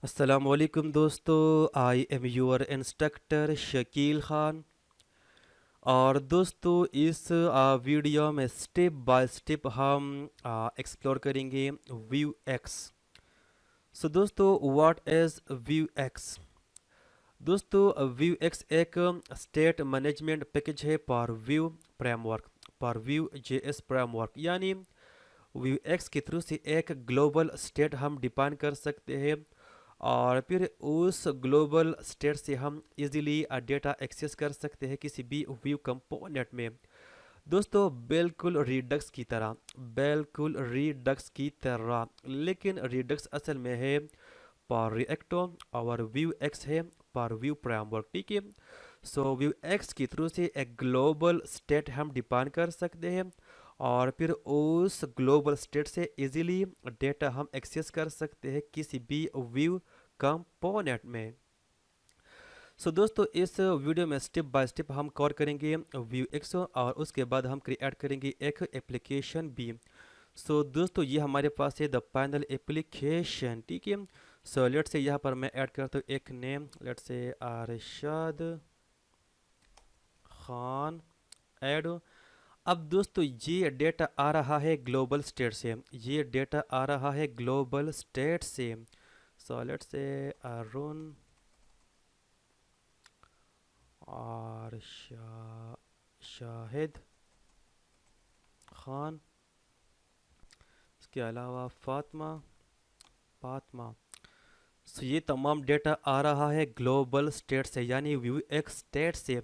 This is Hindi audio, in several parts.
अस्सलामुअलैकुम दोस्तों। I am your instructor Shakeel Khan. और दोस्तों इस वीडियो में स्टेप बाय स्टेप हम एक्सप्लोर करेंगे व्यू एक्स। सो दोस्तों व्हाट इज़ व्यू एक्स। दोस्तों व्यू एक्स एक स्टेट मैनेजमेंट पैकेज है for view framework, for Vue JS framework. यानी व्यू एक्स के थ्रू से एक ग्लोबल स्टेट हम डिफाइन कर सकते हैं और फिर उस ग्लोबल स्टेट से हम इजीली डेटा एक्सेस कर सकते हैं किसी भी व्यू कंपोनेंट में। दोस्तों बिल्कुल रिडक्स की तरह, बिल्कुल रिडक्स की तरह, लेकिन रिडक्स असल में है पर रिएक्टो और व्यू एक्स है पर व्यू फ्रेमवर्क। ठीक है। सो व्यू एक्स के थ्रू से एक ग्लोबल स्टेट हम डिफाइन कर सकते हैं और फिर उस ग्लोबल स्टेट से इजीली डेटा हम एक्सेस कर सकते हैं किसी भी व्यू कंपोनेंट में। दोस्तों इस वीडियो में स्टेप बाय स्टेप हम कवर करेंगे व्यू एक्स और उसके बाद हम क्रिएट करेंगे एक एप्लीकेशन भी। दोस्तों ये हमारे पास है द फाइनल एप्लीकेशन। ठीक है। लेट से यहाँ पर मैं ऐड करता हूँ एक नेम, लेट से अरशद खान ऐड। अब दोस्तों ये डेटा आ रहा है ग्लोबल स्टेट से, ये डेटा आ रहा है ग्लोबल स्टेट से। लेट से अरुण और शाहिद खान, इसके अलावा फातिमा फातिमा। ये तमाम डेटा आ रहा है ग्लोबल स्टेट से यानी व्यू एक्स स्टेट से।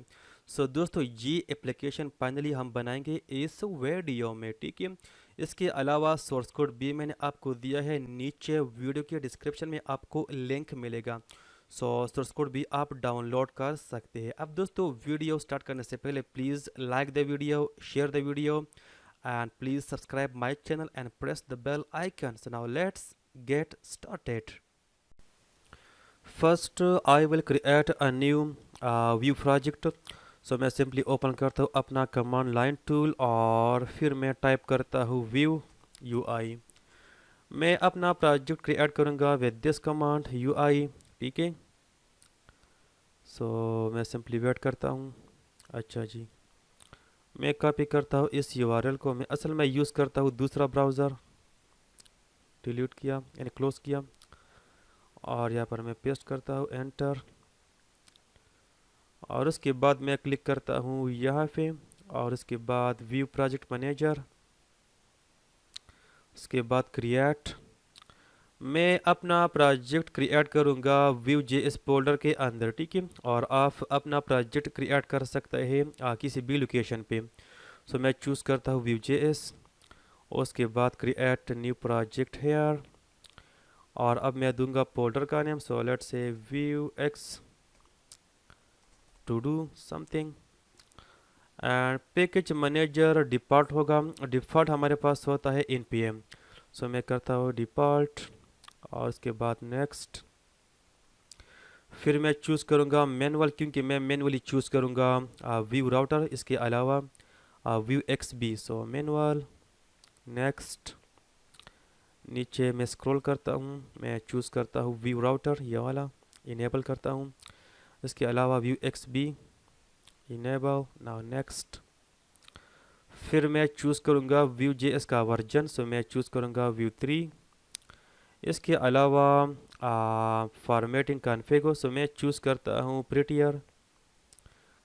दोस्तों ये एप्लीकेशन फाइनली हम बनाएंगे इस वीडियो में। ठीक है। इसके अलावा सोर्स कोड भी मैंने आपको दिया है, नीचे वीडियो के डिस्क्रिप्शन में आपको लिंक मिलेगा। सोर्स कोड भी आप डाउनलोड कर सकते हैं। अब दोस्तों वीडियो स्टार्ट करने से पहले please like the video, share the video and please subscribe my channel and press the bell icon. So now let's get started. First I will create a new view project. मैं सिंपली ओपन करता हूँ अपना कमांड लाइन टूल और फिर मैं टाइप करता हूँ व्यू यूआई। मैं अपना प्रोजेक्ट क्रिएट करूँगा विद दिस कमांड यूआई। ठीक है। मैं सिंपली वेट करता हूँ। अच्छा जी, मैं कॉपी करता हूँ इस यूआरएल को। मैं असल में यूज़ करता हूँ दूसरा ब्राउज़र, डिलीट किया यानी क्लोज़ किया और यहाँ पर मैं पेस्ट करता हूँ एंटर। और उसके बाद मैं क्लिक करता हूँ यहाँ पे और उसके बाद व्यू प्रोजेक्ट मैनेजर, उसके बाद क्रिएट। मैं अपना प्रोजेक्ट क्रिएट करूँगा व्यू जेएस फोल्डर के अंदर। ठीक है। और आप अपना प्रोजेक्ट क्रिएट कर सकते हैं किसी भी लोकेशन पे। मैं चूज़ करता हूँ व्यू जेएस, उसके बाद क्रिएट न्यू प्रोजेक्ट हेयर और अब मैं दूंगा फोल्डर का name. Let's say Vuex to do something and package manager default होगा। डिफ़ॉल्ट हमारे पास होता है npm। मैं करता हूँ डिफ़ॉल्ट और उसके बाद नेक्स्ट। फिर मैं चूज़ करूँगा मैनुअल क्योंकि मैं मैनुअली चूज़ करूँगा व्यू राउटर, इसके अलावा व्यू एक्स भी। मैनुअल नेक्स्ट, नीचे मैं स्क्रॉल करता हूँ, मैं चूज़ करता हूँ व्यू राउटर, ये वाला इनेबल करता हूँ। इसके अलावा Vuex be enable, now next. फिर मैं चूज़ करूँगा व्यू जेएस का वर्जन, मैं चूज़ करूँगा व्यू 3। इसके अलावा फॉर्मेटिंग कॉन्फ़िग हो, मैं चूज़ करता हूँ prettier.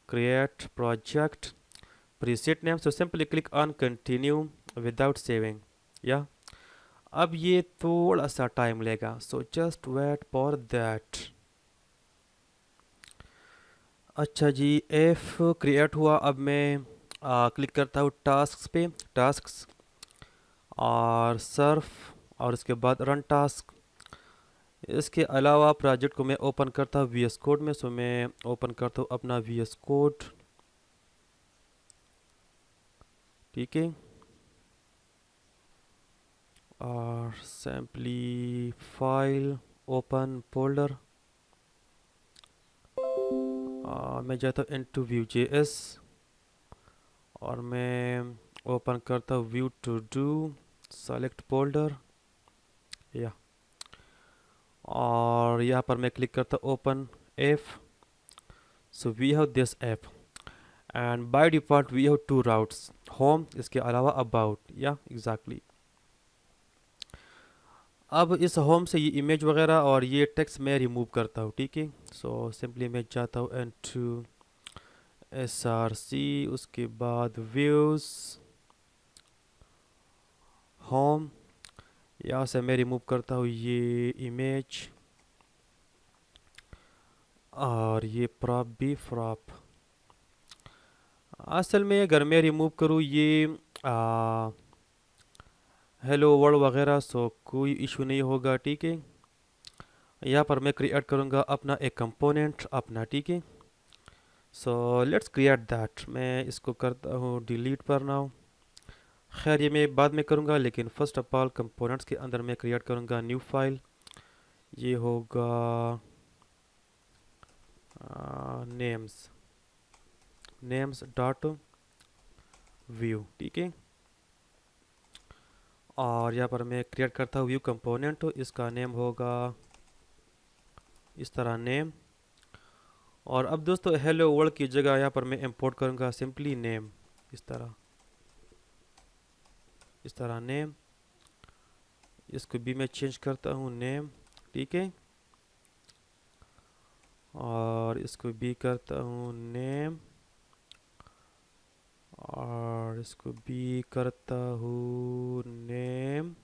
Create project preset name, simply click on continue without saving. या अब ये थोड़ा सा टाइम लेगा, जस्ट वेट फॉर दैट। अच्छा जी, एफ क्रिएट हुआ। अब मैं क्लिक करता हूँ टास्क पे, टास्क्स और सर्फ और उसके बाद रन टास्क। इसके अलावा प्रोजेक्ट को मैं ओपन करता हूँ वी एस कोड में। मैं ओपन करता हूँ अपना वी एस कोड। ठीक है। और सिंपली फाइल ओपन फोल्डर, मैं जाता हूँ इनटू व्यू जेएस और मैं ओपन करता हूँ Vue to do select folder. या और यहाँ पर मैं क्लिक करता हूँ open F. So we have this app and by default we have two routes, home इसके अलावा अबाउट, या एग्जैक्टली। अब इस होम से ये इमेज वगैरह और ये टेक्स्ट मैं रिमूव करता हूँ, ठीक है। सो सिंपली मैं जाता हूँ इनटू SRC, उसके बाद व्यूज़, होम, यहाँ से मैं रिमूव करता हूँ ये इमेज और ये प्रॉप भी प्रॉप। असल में अगर मैं रिमूव करूँ ये हेलो वर्ल्ड वगैरह, सो कोई इशू नहीं होगा, ठीक है। यहाँ पर मैं क्रिएट करूँगा अपना एक कंपोनेंट अपना, ठीक है। So let's create that. मैं इसको करता हूँ डिलीट पर नाउ। खैर ये मैं बाद में करूँगा, लेकिन फर्स्ट ऑफ ऑल कंपोनेंट्स के अंदर मैं क्रिएट करूँगा न्यू फाइल। ये होगा नेम्स, नेम्स डॉट व्यू, ठीक है। और यहाँ पर मैं क्रिएट करता हूँ व्यू कंपोनेंट, इसका नेम होगा इस तरह नेम। और अब दोस्तों हेलो वर्ल्ड की जगह यहाँ पर मैं इंपोर्ट करूँगा सिंपली नेम, इस तरह, इस तरह नेम। इसको भी मैं चेंज करता हूँ नेम, ठीक है। और इसको भी करता हूँ नेम, और इसको भी करता हूँ name.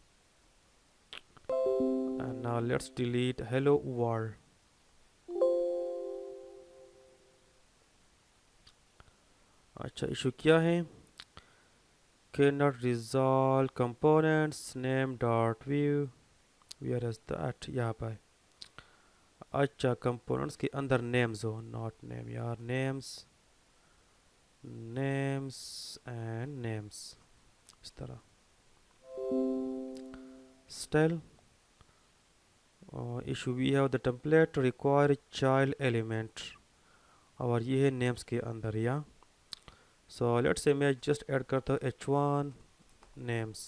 And now let's delete hello world. अच्छा इशू क्या है? cannot resolve components name dot view, where is that? यहाँ पर। अच्छा कंपोनेंट्स के अंदर नेम्स हो, नॉट नेम यार, नेम्स, नेम्स एंड नेम्स, इस तरह style. Issue we have the template require child element, और ये है नेम्स के अंदर, या सो लेट्स से मैं जस्ट ऐड करता हूँ H1 नेम्स।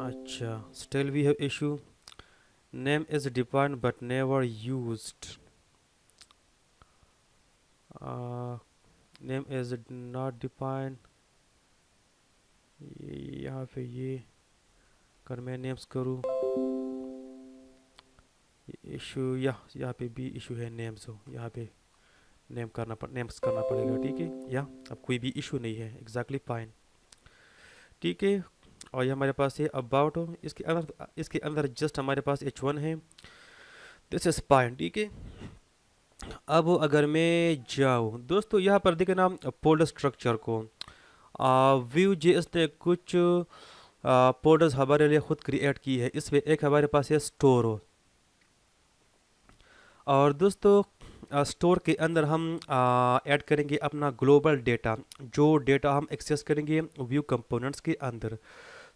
अच्छा still we have issue, name is defined but never used, name is not defined. यहाँ पे ये अगर मैं नेम्स करूँ इशू, यहाँ पे भी इशू है नेम्स हो, यहाँ पे नेम्स करना पड़ेगा, ठीक है। या अब कोई भी इशू नहीं है, एग्जैक्टली फाइन, ठीक है। और ये हमारे पास है अबाउट हो, इसके अंदर जस्ट हमारे पास H1 है, दिस इज फाइन, ठीक है। अब अगर मैं जाऊँ दोस्तों यहाँ पर देखें ना फोल्डर स्ट्रक्चर को, व्यू जेएस ने कुछ फोल्डर्स हमारे लिए खुद क्रिएट की है। इसमें एक हमारे पास है स्टोर हो, और दोस्तों स्टोर के अंदर हम ऐड करेंगे अपना ग्लोबल डेटा, जो डेटा हम एक्सेस करेंगे व्यू कंपोनेंट्स के अंदर।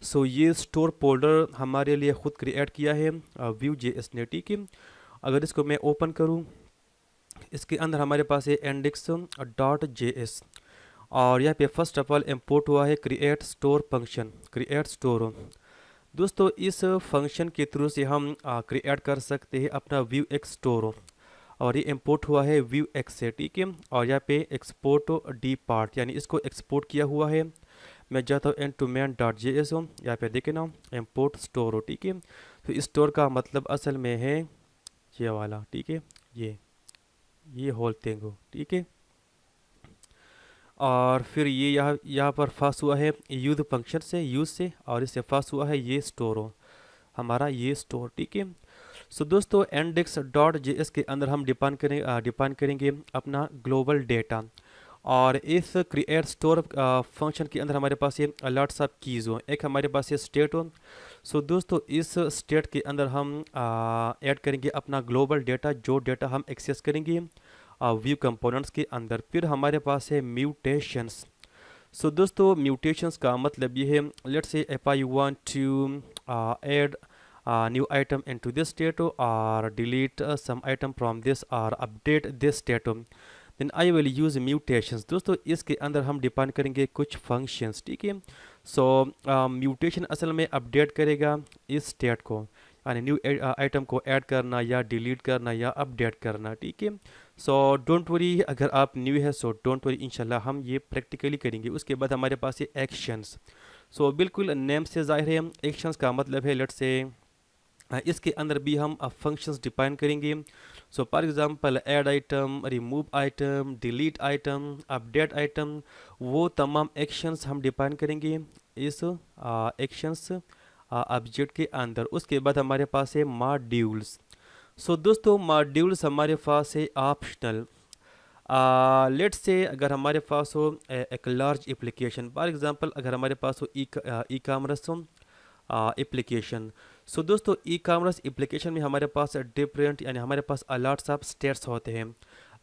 सो ये स्टोर फोल्डर हमारे लिए खुद क्रिएट किया है व्यू जेएस ने, ठीक है। अगर इसको मैं ओपन करूँ, इसके अंदर हमारे पास है इंडेक्स डॉट जेएस, और यहाँ पे फर्स्ट ऑफ ऑल इम्पोर्ट हुआ है create store function, create store. दोस्तों इस फंक्शन के थ्रू से हम क्रिएट कर सकते हैं अपना व्यू एक्स स्टोर, और ये इंपोर्ट हुआ है व्यू एक्स से, ठीक है। और यहाँ पे एक्सपोर्ट डी पार्ट, यानी इसको एक्सपोर्ट किया हुआ है। मैं जाता हूँ into main dot J S हो, यहाँ पे देखे ना इम्पोर्ट स्टोर हो, ठीक है। तो स्टोर का मतलब असल में है ये वाला, ठीक है, ये होल थिंग हो, ठीक है। और फिर ये यहाँ पर फास्ट हुआ है यूज फंक्शन से, यूज से, और इससे फास्ट हुआ है ये स्टोर हो, हमारा ये स्टोर, ठीक है। सो दोस्तों इंडेक्स डॉट जेएस के अंदर हम डिफाइन करेंगे अपना ग्लोबल डेटा, और इस क्रिएट स्टोर फंक्शन के अंदर हमारे पास ये अलर्ट्स ऑफ कीज़ हो, एक हमारे पास ये स्टेट हो। सो दोस्तों इस स्टेट के अंदर हम ऐड करेंगे अपना ग्लोबल डेटा, जो डेटा हम एक्सेस करेंगे व्यू कंपोनेंट्स के अंदर। फिर हमारे पास है म्यूटेशंस। सो दोस्तों म्यूटेशंस का मतलब ये है, let's say if I want to add new item into this state or delete some item from this or update this state, then I will use mutations। दोस्तों इसके अंदर हम डिफाइन करेंगे कुछ फंक्शंस, ठीक है। सो म्यूटेशन असल में अपडेट करेगा इस स्टेट को, यानी न्यू आइटम को ऐड करना या डिलीट करना या अपडेट करना, ठीक है। सो डोंट वरी, अगर आप न्यू है सो डोंट वरी, इंशाल्लाह हम ये प्रैक्टिकली करेंगे। उसके बाद हमारे पास ये एक्शंस। सो बिल्कुल नेम से ज़ाहिर है, एक्शंस का मतलब है लेट्स से इसके अंदर भी हम फंक्शंस डिफाइन करेंगे। So for example add item, remove item, delete item, update item, वो तमाम एक्शंस हम डिफाइन करेंगे इस एक्शंस ऑब्जेक्ट के अंदर। उसके बाद हमारे पास है मॉड्यूल्स। सो दोस्तों मॉड्यूल्स हमारे पास है ऑप्शनल। लेट्स से अगर हमारे पास हो एक लार्ज एप्लीकेशन, फॉर एग्जांपल अगर हमारे पास हो ई कामर्स एप्लीकेशन। सो दोस्तों ई कामर्स एप्लीकेशन में हमारे पास डिफरेंट यानी हमारे पास अलॉट्स ऑफ स्टेट्स होते हैं।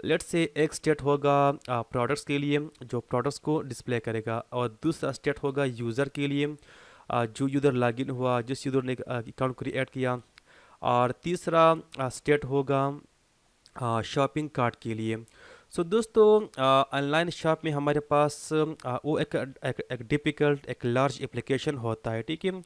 लेट्स से एक स्टेट होगा प्रोडक्ट्स के लिए जो प्रोडक्ट्स को डिस्प्ले करेगा, और दूसरा स्टेट होगा यूज़र के लिए जो यूज़र लॉगिन हुआ, जिस यूज़र ने अकाउंट क्रिएट किया, और तीसरा स्टेट होगा शॉपिंग कार्ट के लिए। सो दोस्तों ऑनलाइन शॉप में हमारे पास वो एक डिफ़िकल्ट एक लार्ज एप्लीकेशन होता है, ठीक है।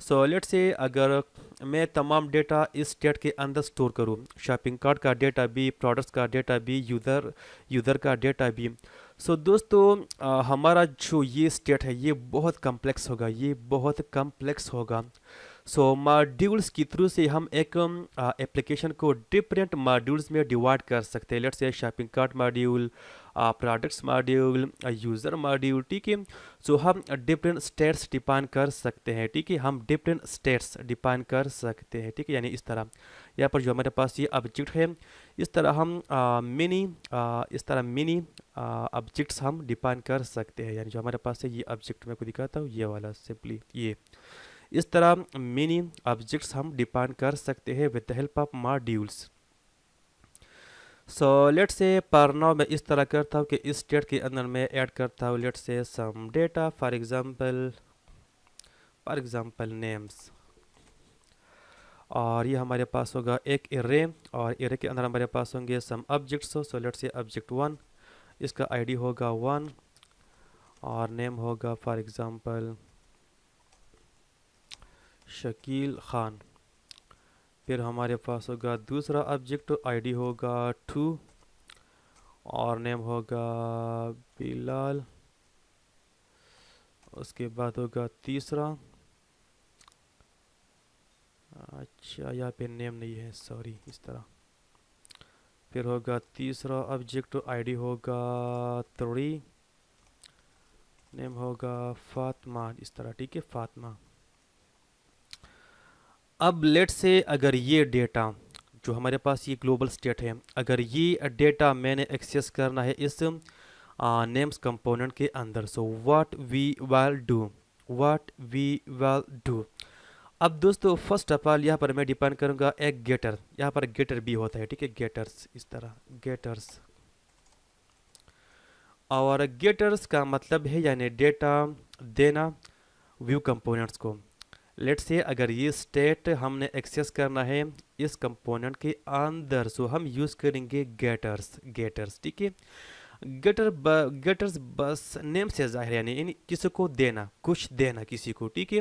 सो लेट्स से अगर मैं तमाम डेटा इस स्टेट के अंदर स्टोर करूँ, शॉपिंग कार्ट का डेटा भी, प्रोडक्ट्स का डेटा भी, यूज़र का डेटा भी। सो दोस्तों हमारा जो ये स्टेट है ये बहुत कम्प्लेक्स होगा, ये बहुत कम्प्लेक्स होगा। सो मॉड्यूल्स के थ्रू से हम एक एप्लीकेशन को डिफरेंट मॉड्यूल्स में डिवाइड कर सकते हैं। Let's say shopping cart module, products module, user module, ठीक है। सो हम डिफरेंट स्टेट्स डिफाइन कर सकते हैं, ठीक है। हम डिफरेंट स्टेट्स डिफाइन कर सकते हैं, ठीक है। यानी इस तरह यहाँ पर जो हमारे पास ये ऑब्जेक्ट है, इस तरह हम मिनी ऑब्जेक्ट्स हम डिफाइन कर सकते हैं। यानी जो हमारे पास है ये ऑब्जेक्ट मैं को दिखाता हूँ, ये वाला सिंपली ये इस तरह मिनी ऑब्जेक्ट्स हम डिफाइन कर सकते हैं with the help of modules. So let's से पर नाउ मैं इस तरह करता हूँ कि इस स्टेट के अंदर मैं ऐड करता हूँ let's say some data, for example names, और ये हमारे पास होगा एक एरे, और एरे के अंदर हमारे पास होंगे some objects. So let's say object 1, इसका आईडी होगा 1 और नेम होगा फॉर एग्जांपल शकील खान। फिर हमारे पास होगा दूसरा ऑब्जेक्ट, आईडी होगा 2 और नेम होगा बिलाल। उसके बाद होगा तीसरा, अच्छा यहाँ पे नेम नहीं है, सॉरी, इस तरह। फिर होगा तीसरा ऑब्जेक्ट, आईडी होगा 3, नेम होगा फातिमा, इस तरह, ठीक है, फातिमा। अब लेट से अगर ये डेटा जो हमारे पास ये ग्लोबल स्टेट है, अगर ये डेटा मैंने एक्सेस करना है इस नेम्स कंपोनेंट के अंदर, so what we will do. अब दोस्तों फर्स्ट ऑफ ऑल यहाँ पर मैं डिपेंड करूँगा एक गेटर, यहाँ पर गेटर भी होता है, ठीक है, गेटर्स, इस तरह गेटर्स। और गेटर्स का मतलब है यानी डेटा देना व्यू कंपोनेंट्स को। लेट्स से अगर ये स्टेट हमने एक्सेस करना है इस कंपोनेंट के अंदर, सो हम यूज़ करेंगे गेटर्स, ठीक है। गेटर्स बस नेम से जाहिर यानी किसी को देना, कुछ देना किसी को, ठीक है।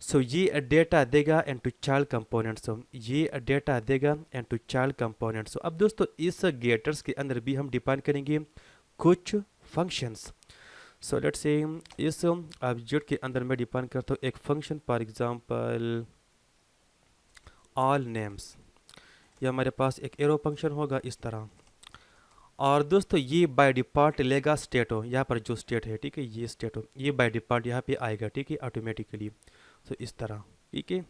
सो ये डेटा देगा इनटू चाइल्ड कंपोनेंट्स, ये डेटा देगा इनटू चाइल्ड कंपोनेंट्स। अब दोस्तों इस गेटर्स के अंदर भी हम डिफाइन करेंगे कुछ फंक्शंस। सो लेट्स से इस ऑब्जेक्ट के अंदर मैं डिफाइन करता हूँ एक function, for example all names. ये हमारे पास एक एरो फंक्शन होगा इस तरह। और दोस्तों ये बाय डिफ़ॉल्ट लेगा स्टेट हो, यहाँ पर जो स्टेट है, ठीक है, ये स्टेट हो, ये बाय डिफ़ॉल्ट यहाँ पे आएगा, ठीक है, ऑटोमेटिकली। सो इस तरह, ठीक है।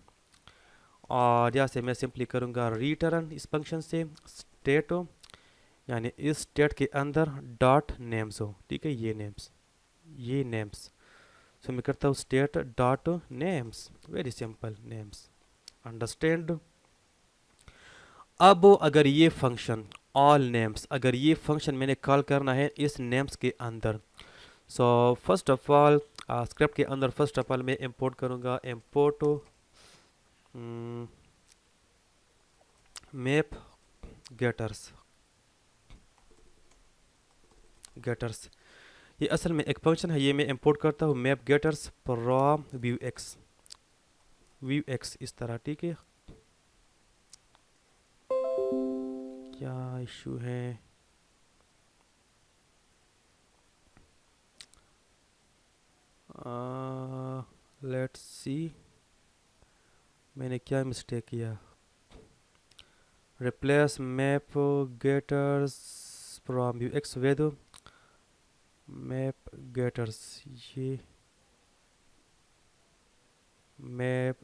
और यहाँ से मैं सिंपली करूँगा रिटर्न इस फंक्शन से स्टेट हो, यानी इस स्टेट के अंदर डॉट नेम्स हो, ठीक है, ये नेम्स। सो मैं करता हूँ state dot names, very simple, names, understand. अब अगर ये फंक्शन ऑल नेम्स, अगर ये फंक्शन मैंने कॉल करना है इस नेम्स के अंदर, so first of all script के अंदर फर्स्ट ऑफ ऑल मैं इंपोर्ट करूँगा, इंपोर्ट मैप गेटर्स। ये असल में एक फंक्शन है, ये मैं इंपोर्ट करता हूँ map getters from view x, इस तरह, ठीक है। क्या इशू है? लेट्स सी, मैंने क्या मिस्टेक किया? Replace map getters from Vuex with map getters, ये map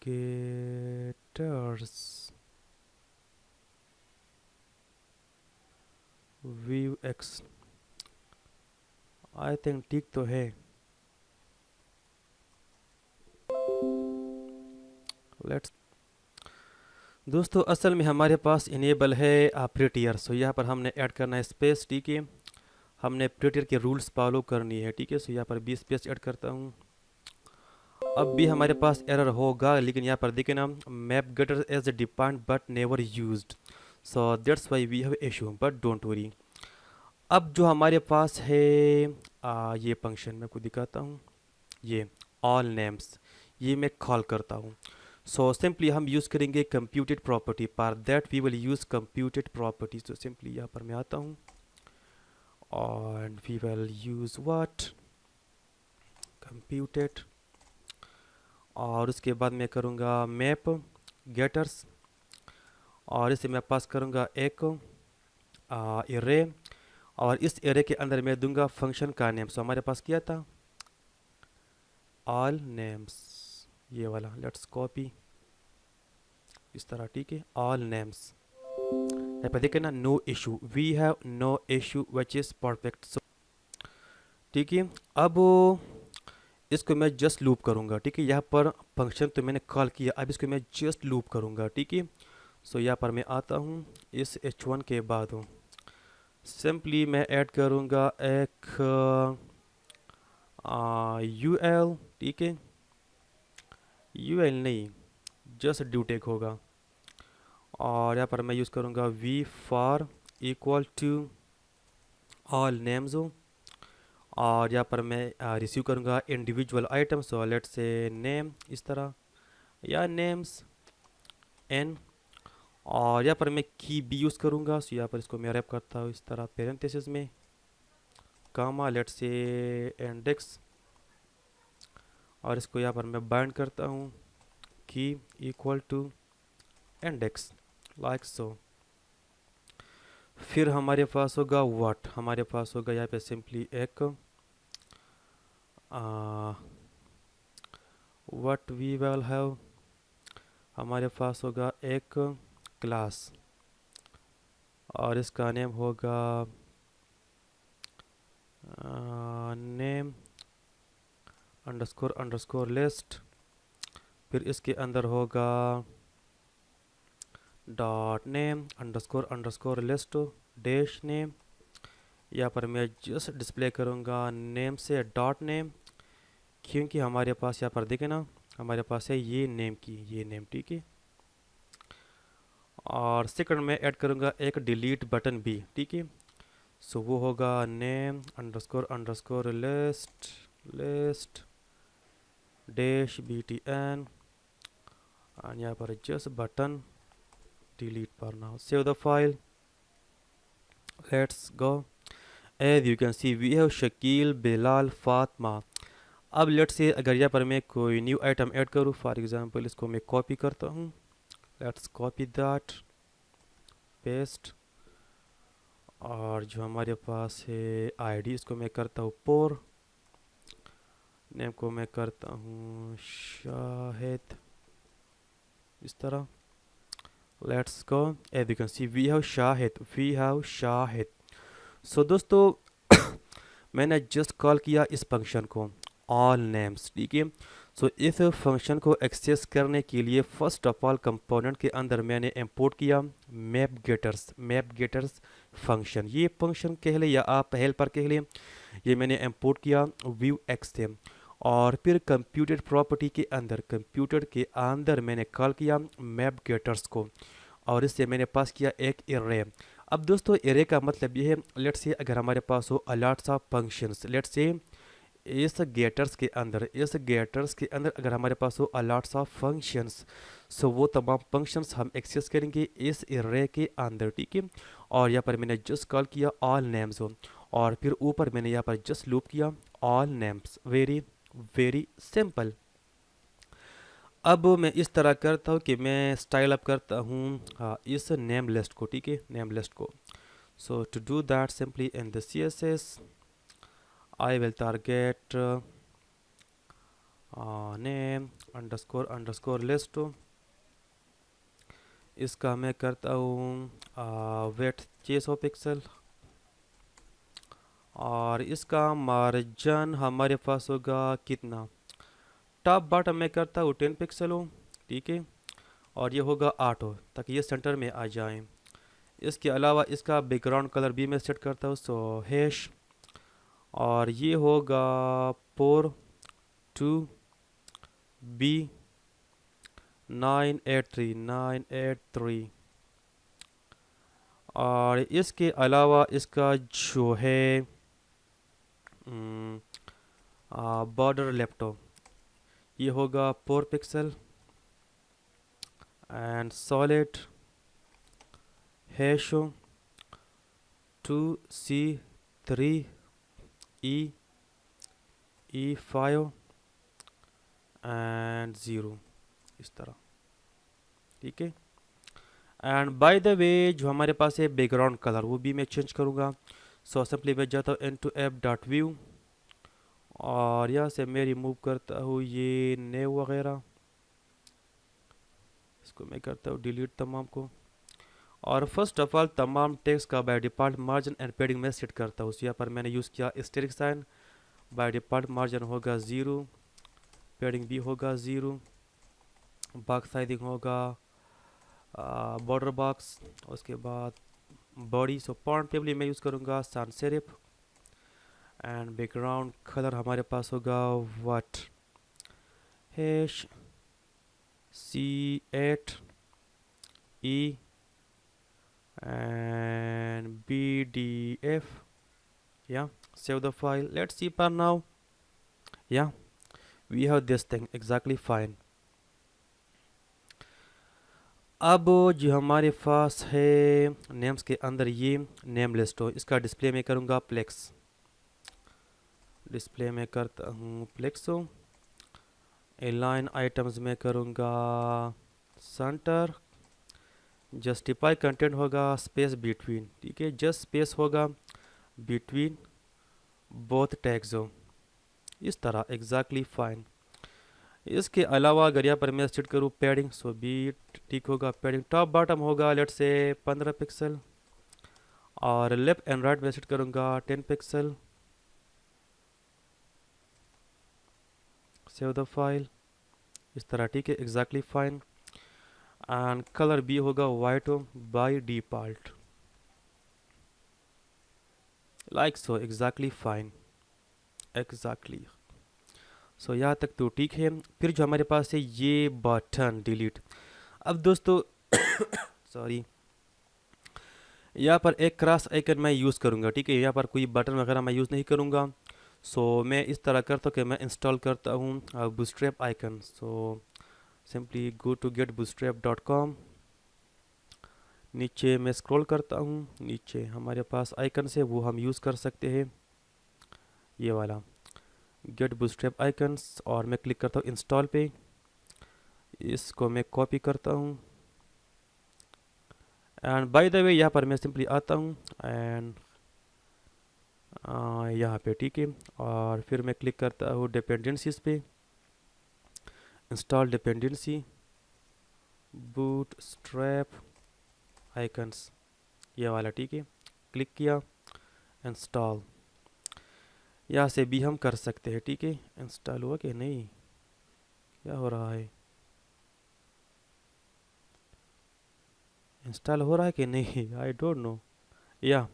getters Vuex, I think ठीक तो है। लेट्स, दोस्तों असल में हमारे पास इनेबल है प्रिटियर, सो यहाँ पर हमने ऐड करना है स्पेस, ठीक है। हमने प्रिटियर के रूल्स फॉलो करनी है, ठीक है। सो यहाँ पर भी स्पेस ऐड करता हूँ। अब भी हमारे पास एरर होगा, लेकिन यहाँ पर देखें ना, map getter as defined but never used, so that's why we have issue, but don't worry. अब जो हमारे पास है ये फंक्शन मैं आपको दिखाता हूँ, ये ऑल नेम्स, ये मैं कॉल करता हूँ। सो सिंपली हम यूज़ करेंगे कंप्यूटेड प्रॉपर्टी, पर that we will use computed property. तो सिंपली यहाँ पर मैं आता हूँ और we will use what, computed, और उसके बाद मैं करूँगा मैप गेटर्स, और इसे मैं पास करूँगा एक एरे, और इस एरे के अंदर मैं दूंगा फंक्शन का नेम। सो हमारे पास क्या था, ऑल नेम्स, ये वाला। लेट्स कॉपी इस तरह, ठीक है, ऑल नेम्स। यहाँ पर देखें ना, no issue, we have no issue which is perfect. So ठीक है, अब इसको मैं जस्ट लूप करूँगा, ठीक है। यहाँ पर फंक्शन तो मैंने कॉल किया, अब इसको मैं जस्ट लूप करूँगा, ठीक है। सो यहाँ पर मैं आता हूँ, इस h1 के बाद हूँ, सिंपली मैं ऐड करूँगा एक ul, ठीक है, ul नहीं, जस्ट ड्यूटेक होगा, और यहाँ पर मैं यूज़ करूँगा V for equal to all names हो, और यहाँ पर मैं रिसीव करूँगा individual item. So let's say name इस तरह, या नेम्स एन, और यहाँ पर मैं की बी यूज़ करूँगा। सो यहाँ पर इसको मैं रैप करता हूँ इस तरह पेरेंथेसिस में, कामा, लेट्स से इंडेक्स, और इसको यहाँ पर मैं बाइंड करता हूँ key equal to index, like so. फिर हमारे पास होगा व्हाट, हमारे पास होगा यहाँ पे सिंपली एक व्हाट वी विल हैव, हमारे पास होगा एक क्लास, और इसका नेम होगा नेम अंडरस्कोर अंडरस्कोर लिस्ट। फिर इसके अंदर होगा dot name underscore underscore list dash name. यहाँ पर मैं जस्ट डिस्प्ले करूँगा नेम से डॉट नेम, क्योंकि हमारे पास यहाँ पर देखें ना, हमारे पास है ये नेम की, ये नेम, ठीक है। और सेकंड में ऐड करूँगा एक डिलीट बटन भी, ठीक है। सो वो होगा name underscore underscore list list dash btn, और यहाँ पर जस्ट बटन डिलीट पर now save the file, let's go. As you can see we have Shakeel Bilal Fatima. अब लेट्स से अगर यहाँ पर मैं कोई न्यू आइटम ऐड करूँ, फॉर एग्जांपल इसको मैं कॉपी करता हूँ, लेट्स कॉपी दैट, पेस्ट, और जो हमारे पास है आईडी, इसको मैं करता हूँ पोर, नेम को मैं करता हूँ शाहिद, इस तरह, let's go. As you can see we have Shahid, we have Shahid. So दोस्तों मैंने जस्ट कॉल किया इस फंक्शन को ऑल नेम्स, ठीक है। सो इस फंक्शन को एक्सेस करने के लिए फर्स्ट ऑफ ऑल कंपोनेंट के अंदर मैंने इंपोर्ट किया मैप गेटर्स फंक्शन, ये फंक्शन कह ले या आप हेल्पर कह ले, ये मैंने इंपोर्ट किया व्यू एक्स से। और फिर कंप्यूटर के अंदर मैंने कॉल किया मैप गेटर्स को, और इससे मैंने पास किया एक एरे। अब दोस्तों एरे का मतलब ये है, लेट्स से अगर हमारे पास हो a lots of functions, let's say इस गेटर्स के अंदर अगर हमारे पास हो अलॉट्स ऑफ फंक्शंस, सो वो तमाम फंक्शंस हम एक्सेस करेंगे इस एरे के अंदर, ठीक है। और यहाँ पर मैंने जस्ट कॉल किया ऑल नेम्स हो, और फिर ऊपर मैंने यहाँ पर जस्ट लूप किया all names. Very very simple. अब मैं इस तरह करता हूँ कि मैं स्टाइल अप करता हूँ हाँ इस नेम लिस्ट को, ठीक है, नेम लिस्ट को। So to do that simply in the CSS I will target name underscore underscore list. इसका मैं करता हूँ वेट 600 पिक्सल, और इसका मार्जिन हमारे पास होगा कितना, टॉप बॉटम में करता हूँ 10 पिक्सल हो, ठीक है। और ये होगा 8 हो, ताकि ये सेंटर में आ जाए। इसके अलावा इसका बैकग्राउंड कलर भी मैं सेट करता हूँ, सो हैश, और ये होगा पोर 2B983 और इसके अलावा इसका जो है बॉर्डर लैपटॉप, ये होगा 4 pixel and solid hash 2C3E5 and 0, इस तरह, ठीक है। एंड बाय द वे जो हमारे पास है बैकग्राउंड कलर, वो भी मैं चेंज करूँगा। सो सिंपली मैं जाता हूँ into app.view, और यहाँ से मैं रिमूव करता हूँ ये नेव वगैरह, इसको मैं करता हूँ डिलीट तमाम को। और फर्स्ट ऑफ ऑल तमाम टेक्स्ट का by default margin and padding में सेट करता हूँ। यहाँ पर मैंने यूज़ किया asterisk sign, by default margin होगा 0, पैडिंग भी होगा 0, बॉक्स साइजिंग होगा बॉर्डर बॉक्स, उसके बाद बॉडी, सो फॉन्ट टेबल मैं यूज़ करूँगा sans serif, एंड बैकग्राउंड कलर हमारे पास होगा what hash C8E and BDF. Yeah, save the file. Let's see per now. Yeah, we have this thing exactly fine. अब जो हमारे पास है नेम्स के अंदर ये नेम लिस्ट हो, इसका डिस्प्ले में करूँगा प्लेक्स, डिस्प्ले में करता हूँ प्लेक्सो। अलाइन आइटम्स में करूँगा सेंटर, जस्टिफाई कंटेंट होगा स्पेस बिटवीन, ठीक है, जस्ट स्पेस होगा बिटवीन बोथ टैग्स हो, इस तरह एग्जैक्टली फाइन। इसके अलावा अगर यहाँ पर मैं सेट करूँ पैडिंग, सो भी ठीक होगा। पैडिंग टॉप बॉटम होगा लेट से 15 पिक्सल, और लेफ्ट एंड राइट में सेट करूँगा 10 पिक्सल। सेव द फाइल, इस तरह, ठीक है, एग्जैक्टली फाइन। एंड कलर भी होगा वाइट हो by default, like so, exactly fine, exactly. So यहाँ तक तो ठीक है। फिर जो हमारे पास है ये बटन डिलीट। अब दोस्तों सॉरी, यहाँ पर एक क्रॉस आइकन मैं यूज़ करूँगा, ठीक है, यहाँ पर कोई बटन वगैरह मैं यूज़ नहीं करूँगा। सो मैं इस तरह करता हूँ कि मैं इंस्टॉल करता हूँ Bootstrap icon. So simply go to getbootstrap.com, नीचे मैं स्क्रॉल करता हूँ, नीचे हमारे पास आइकन से वो हम यूज़ कर सकते हैं, ये वाला गेट बूटस्ट्रैप आइकन्स, और मैं क्लिक करता हूँ इंस्टॉल पे। इसको मैं कॉपी करता हूँ, एंड बाय द वे यहाँ पर मैं सिंपली आता हूँ एंड यहाँ पे, ठीक है, और फिर मैं क्लिक करता हूँ डिपेंडेंसीज पे, इंस्टॉल डिपेंडेंसी बूटस्ट्रैप आइकन्स, ये वाला, ठीक है, क्लिक किया, इंस्टॉल। यहाँ से भी हम कर सकते हैं, ठीक है। इंस्टॉल हुआ कि नहीं, क्या हो रहा है, इंस्टॉल हो रहा है कि नहीं, आई डोंट नो। या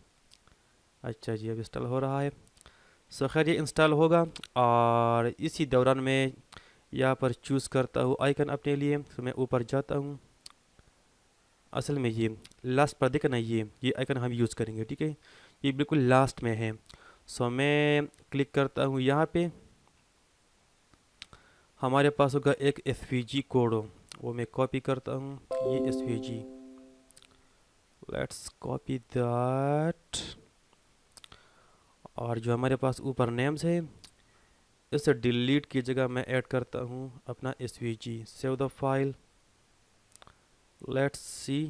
अच्छा जी, अब इंस्टॉल हो रहा है। सो खैर ये इंस्टॉल होगा, और इसी दौरान मैं यहाँ पर चूज़ करता हूँ आइकन अपने लिए। तो मैं ऊपर जाता हूँ, असल में ये लास्ट पर देखना, ये आइकन हम यूज़ करेंगे, ठीक है, ये बिल्कुल लास्ट में है। सो मैं क्लिक करता हूँ यहाँ पे, हमारे पास होगा एक एसवीजी कोड, वो मैं कॉपी करता हूँ, ये एसवीजी, लेट्स कॉपी दैट। और जो हमारे पास ऊपर नेम्स है, इसे डिलीट की जगह मैं ऐड करता हूँ अपना SVG. Save the file, let's see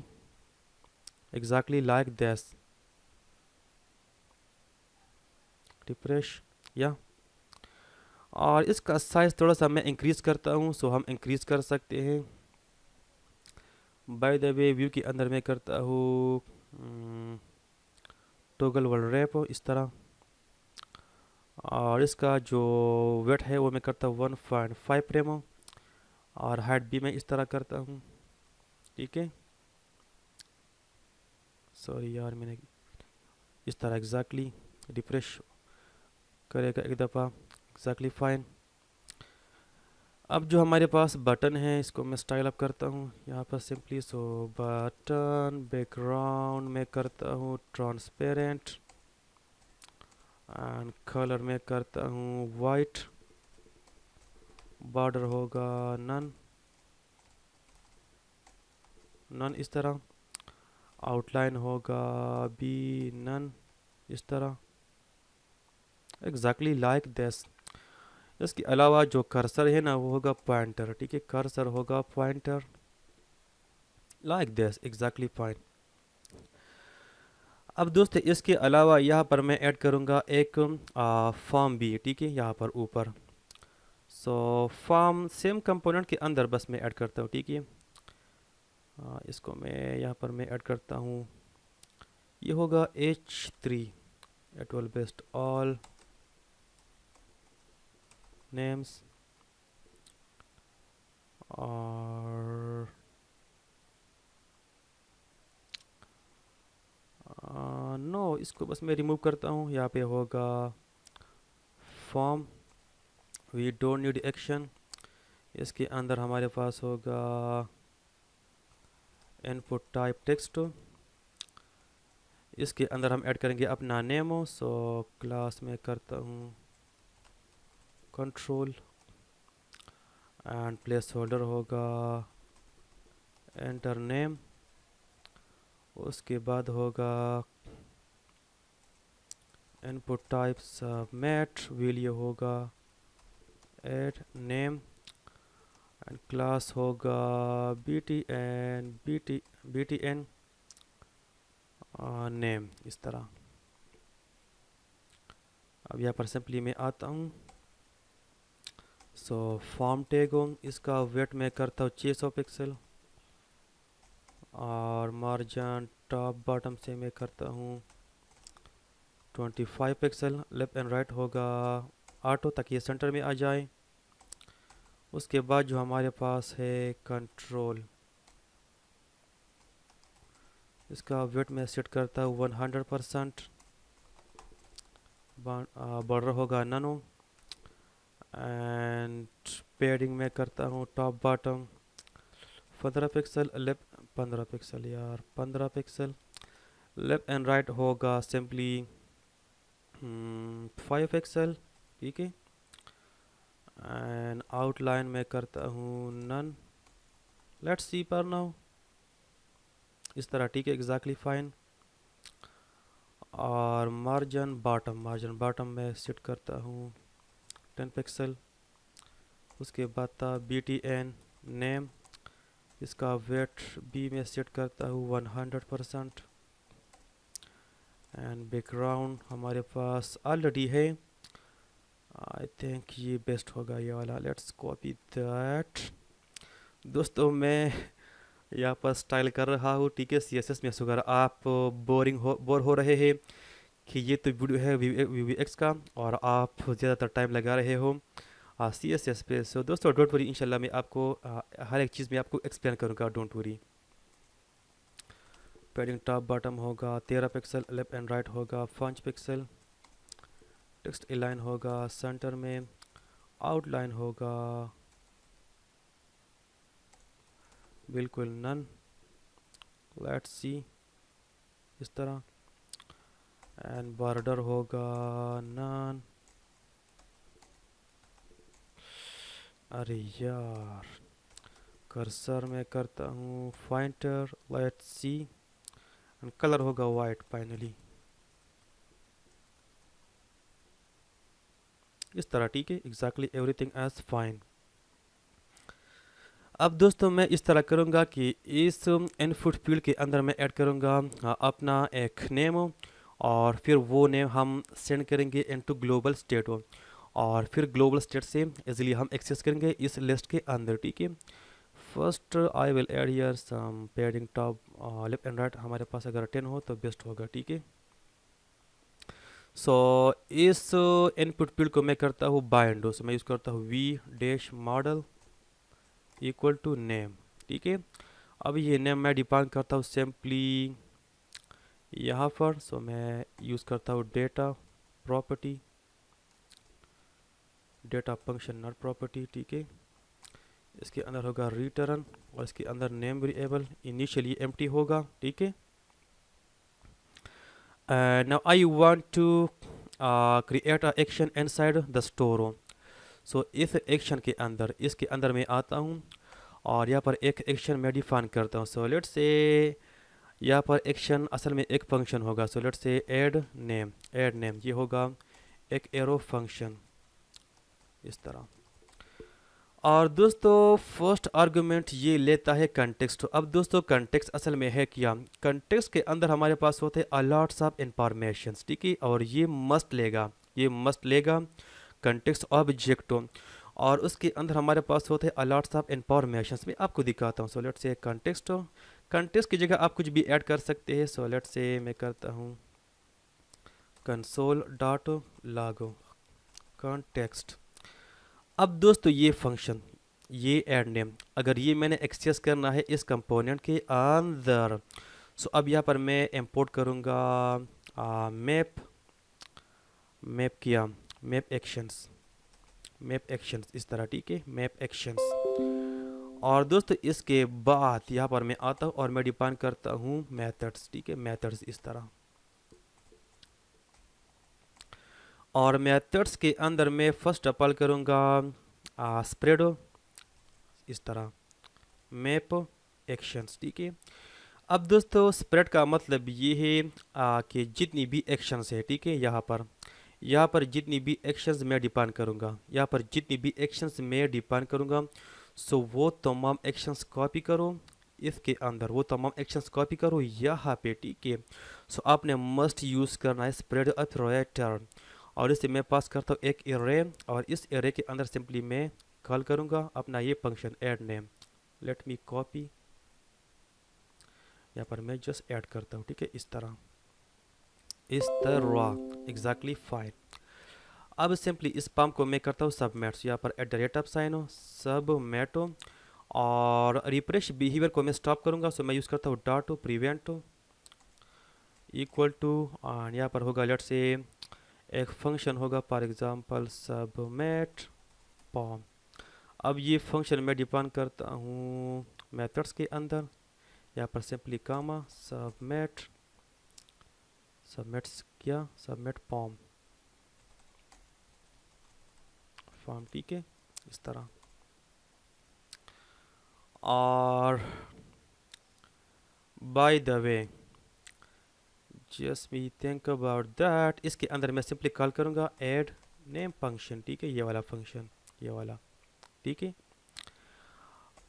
exactly like this, refresh या। और इसका साइज़ थोड़ा सा मैं इंक्रीज़ करता हूँ, सो हम इंक्रीज़ कर सकते हैं। बाय द वे व्यू के अंदर मैं करता हूँ टॉगल वर्ल्ड रैप इस तरह। और इसका जो वेट है वो मैं करता हूँ 1.5 प्रेमो। और हाइट भी मैं इस तरह करता हूँ, ठीक है। सॉरी यार, मैंने इस तरह एग्जैक्टली रिफ्रेश करेगा एक दफ़ा, एग्जैक्टली फाइन। अब जो हमारे पास बटन है, इसको मैं स्टाइल अप करता हूँ यहाँ पर सिंपली। सो बटन बैकग्राउंड में करता हूँ ट्रांसपेरेंट, एंड कलर में करता हूँ वाइट, बॉर्डर होगा नन नन इस तरह, आउटलाइन होगा बी नन इस तरह, एग्जैक्टली लाइक दिस। इसके अलावा जो कर्सर है ना वो होगा पॉइंटर, ठीक है, कर्सर होगा pointer like this, exactly fine. अब दोस्त इसके अलावा यहाँ पर मैं ऐड करूँगा एक फॉर्म भी, ठीक है, यहाँ पर ऊपर। सो फॉर्म सेम कंपोनेंट के अंदर बस मैं ऐड करता हूँ, ठीक है। इसको मैं यहाँ पर मैं ऐड करता हूँ, ये होगा H3, it will best all names. और नो, इसको बस मैं रिमूव करता हूँ। यहाँ पे होगा form, we don't need action. इसके अंदर हमारे पास होगा इनपुट टाइप टेक्स्ट, इसके अंदर हम ऐड करेंगे अपना नेमो। सो क्लास में करता हूँ कंट्रोल, एंड प्लेस होल्डर होगा एंटर नेम। उसके बाद होगा इनपुट टाइप सबमिट, वैल्यू होगा ऐड नेम, एंड क्लास होगा btn नेम इस तरह। अब यहाँ पर सिंपली मैं आता हूँ। सो फॉर्म टैग, इसका वेट मैं करता हूँ 600 पिक्सल, और मार्जिन टॉप बॉटम से मैं करता हूँ 25 पिक्सल। लेफ्ट एंड राइट होगा ऑटो, ताकि ये सेंटर में आ जाए। उसके बाद जो हमारे पास है कंट्रोल, इसका वेट मैं सेट करता हूँ 100%, बॉर्डर होगा ननो, एंड पेडिंग में करता हूँ top bottom 15 pixel, left 15 pixel यार, 15 पिक्सल। लेफ्ट एंड राइट होगा सिंपली 5 पिक्सल, ठीक है। एंड आउटलाइन में करता हूँ नन, लेट्स सी पर नाउ इस तरह, ठीक है, एग्जैक्टली फाइन। और मार्जिन बॉटम में सेट करता हूँ 10 पिक्सल। उसके बाद था btn नेम, इसका वेट भी मैं सेट करता हूँ 100%। एंड बैकग्राउंड हमारे पास ऑलरेडी है, आई थिंक ये बेस्ट होगा ये वाला, लेट्स कॉपी दैट। दोस्तों मैं यहाँ पर स्टाइल कर रहा हूँ, ठीक है, CSS में। अगर आप बोर हो रहे हैं कि ये तो वीडियो है VVX का और आप ज़्यादातर टाइम लगा रहे हो CSS पे, सो दोस्तों डोंट वरी, इंशाल्लाह मैं आपको हर एक चीज़ में आपको एक्सप्लेन करूँगा, don't worry. Padding top bottom होगा 13 पिक्सल, लेफ्ट एंड राइट होगा 5 पिक्सल। टेक्स्ट अलाइन होगा सेंटर में, आउटलाइन होगा बिल्कुल नन, लेट्स सी इस तरह। एंड बॉर्डर होगा नन, अरे यार, कर्सर में करता हूँ फाइंटर, लेट्स सी, कलर होगा वाइट फाइनली, इस तरह। ठीक है, एग्जैक्टली एवरीथिंग एज फाइन। अब दोस्तों मैं इस तरह करूँगा कि इस इनपुट फील्ड के अंदर मैं ऐड करूँगा अपना एक नेम, और फिर वो नेम हम सेंड करेंगे इनटू ग्लोबल स्टेट, और फिर ग्लोबल स्टेट से इजीली हम एक्सेस करेंगे इस लिस्ट के अंदर। ठीक है, first I will add here some padding top left and right, हमारे पास अगर 10 हो तो बेस्ट होगा। ठीक है, सो इस इनपुट फील्ड को मैं करता हूँ बाइंड, सो मैं यूज़ करता हूँ V dash model equal to name. ठीक है, अब ये नेम मैं डिफाइन करता हूँ सिंपली यहाँ पर, सो मैं यूज़ करता हूँ data property, data function not property. ठीक है, इसके अंदर होगा रिटर्न, और इसके अंदर नेम वेरिएबल इनिशियली एम्प्टी होगा। ठीक है, now I want to create a action inside the store, so इस एक्शन के अंदर, इसके अंदर मैं आता हूँ और यहाँ पर एक एक्शन मैं डिफाइन करता हूँ। सो लेट्स से यहाँ पर एक्शन असल में एक फंक्शन होगा, सो लेट्स से ऐड नेम, ऐड नेम ये होगा एक एरो फंक्शन, इस तरह। और दोस्तों फर्स्ट आर्गुमेंट ये लेता है कंटेक्स्ट। अब दोस्तों कंटेक्स्ट असल में है क्या, कंटेक्स्ट के अंदर हमारे पास होते हैं अलॉट्स ऑफ इंफॉर्मेशन। ठीक है, और ये मस्ट लेगा, ये मस्ट लेगा कंटेक्स्ट ऑब्जेक्ट, और उसके अंदर हमारे पास होते हैं अलॉट्स ऑफ इंफॉर्मेशन। मैं आपको दिखाता हूँ। सो लेट्स से कंटेक्स्ट, कंटेक्स्ट की जगह आप कुछ भी ऐड कर सकते हैं। सो लेट्स से मैं करता हूँ कंसोल डॉट लागो कॉन्टेक्स्ट। अब दोस्तों ये फंक्शन, ये ऐड नेम, अगर ये मैंने एक्सेस करना है इस कंपोनेंट के अंदर, सो अब यहाँ पर मैं इंपोर्ट करूँगा मैप, मैप किया, मैप एक्शंस, मैप एक्शंस इस तरह। ठीक है, मैप एक्शंस। और दोस्तों इसके बाद यहाँ पर मैं आता हूँ और मैं डिफाइन करता हूँ मेथड्स। ठीक है, मेथड्स इस तरह, और मेथड्स के अंदर मैं फर्स्ट अपल करूँगा स्प्रेड, इस तरह मैप एक्शंस। ठीक है, अब दोस्तों स्प्रेड का मतलब ये है कि जितनी भी एक्शंस है, ठीक है, यहाँ पर जितनी भी एक्शंस मैं डिफाइन करूँगा, यहाँ पर जितनी भी एक्शंस मैं डिफाइन करूँगा, सो वो तमाम एक्शंस कॉपी करो इसके अंदर, वो तमाम एक्शंस कॉपी करो यहाँ पे। ठीक है, सो आपने मस्ट यूज़ करना है स्प्रेड ऑपरेटर, और इसे मैं पास करता हूँ एक एरे, और इस एरे के अंदर सिंपली मैं कॉल करूँगा अपना ये function add name. Let me copy, यहाँ पर मैं जस्ट ऐड करता हूँ। ठीक है, इस तरह, इस तरह एग्जैक्टली फाइन। अब सिंपली इस पम्प को मैं करता हूँ सबमेट, यहाँ पर eight the rate of sine हो सबमेट, और रिफ्रेश बिहेवियर को मैं स्टॉप करूँगा। सो मैं यूज़ करता हूँ डॉट प्रिवेंट इक्वल टू, और यहाँ पर होगा लेट से एक फंक्शन होगा फॉर एग्जांपल सबमेट पॉम। अब ये फंक्शन मैं डिफाइन करता हूँ मेथड्स के अंदर, यहाँ पर सिंपली कामा सबमेट, सबमिट्स किया सबमिट पॉम फॉर्म। ठीक है, इस तरह। और by the way just me think about that, इसके अंदर मैं सिंपली कॉल करूँगा ऐड नेम फंक्शन। ठीक है, ये वाला फंक्शन, ये वाला। ठीक है,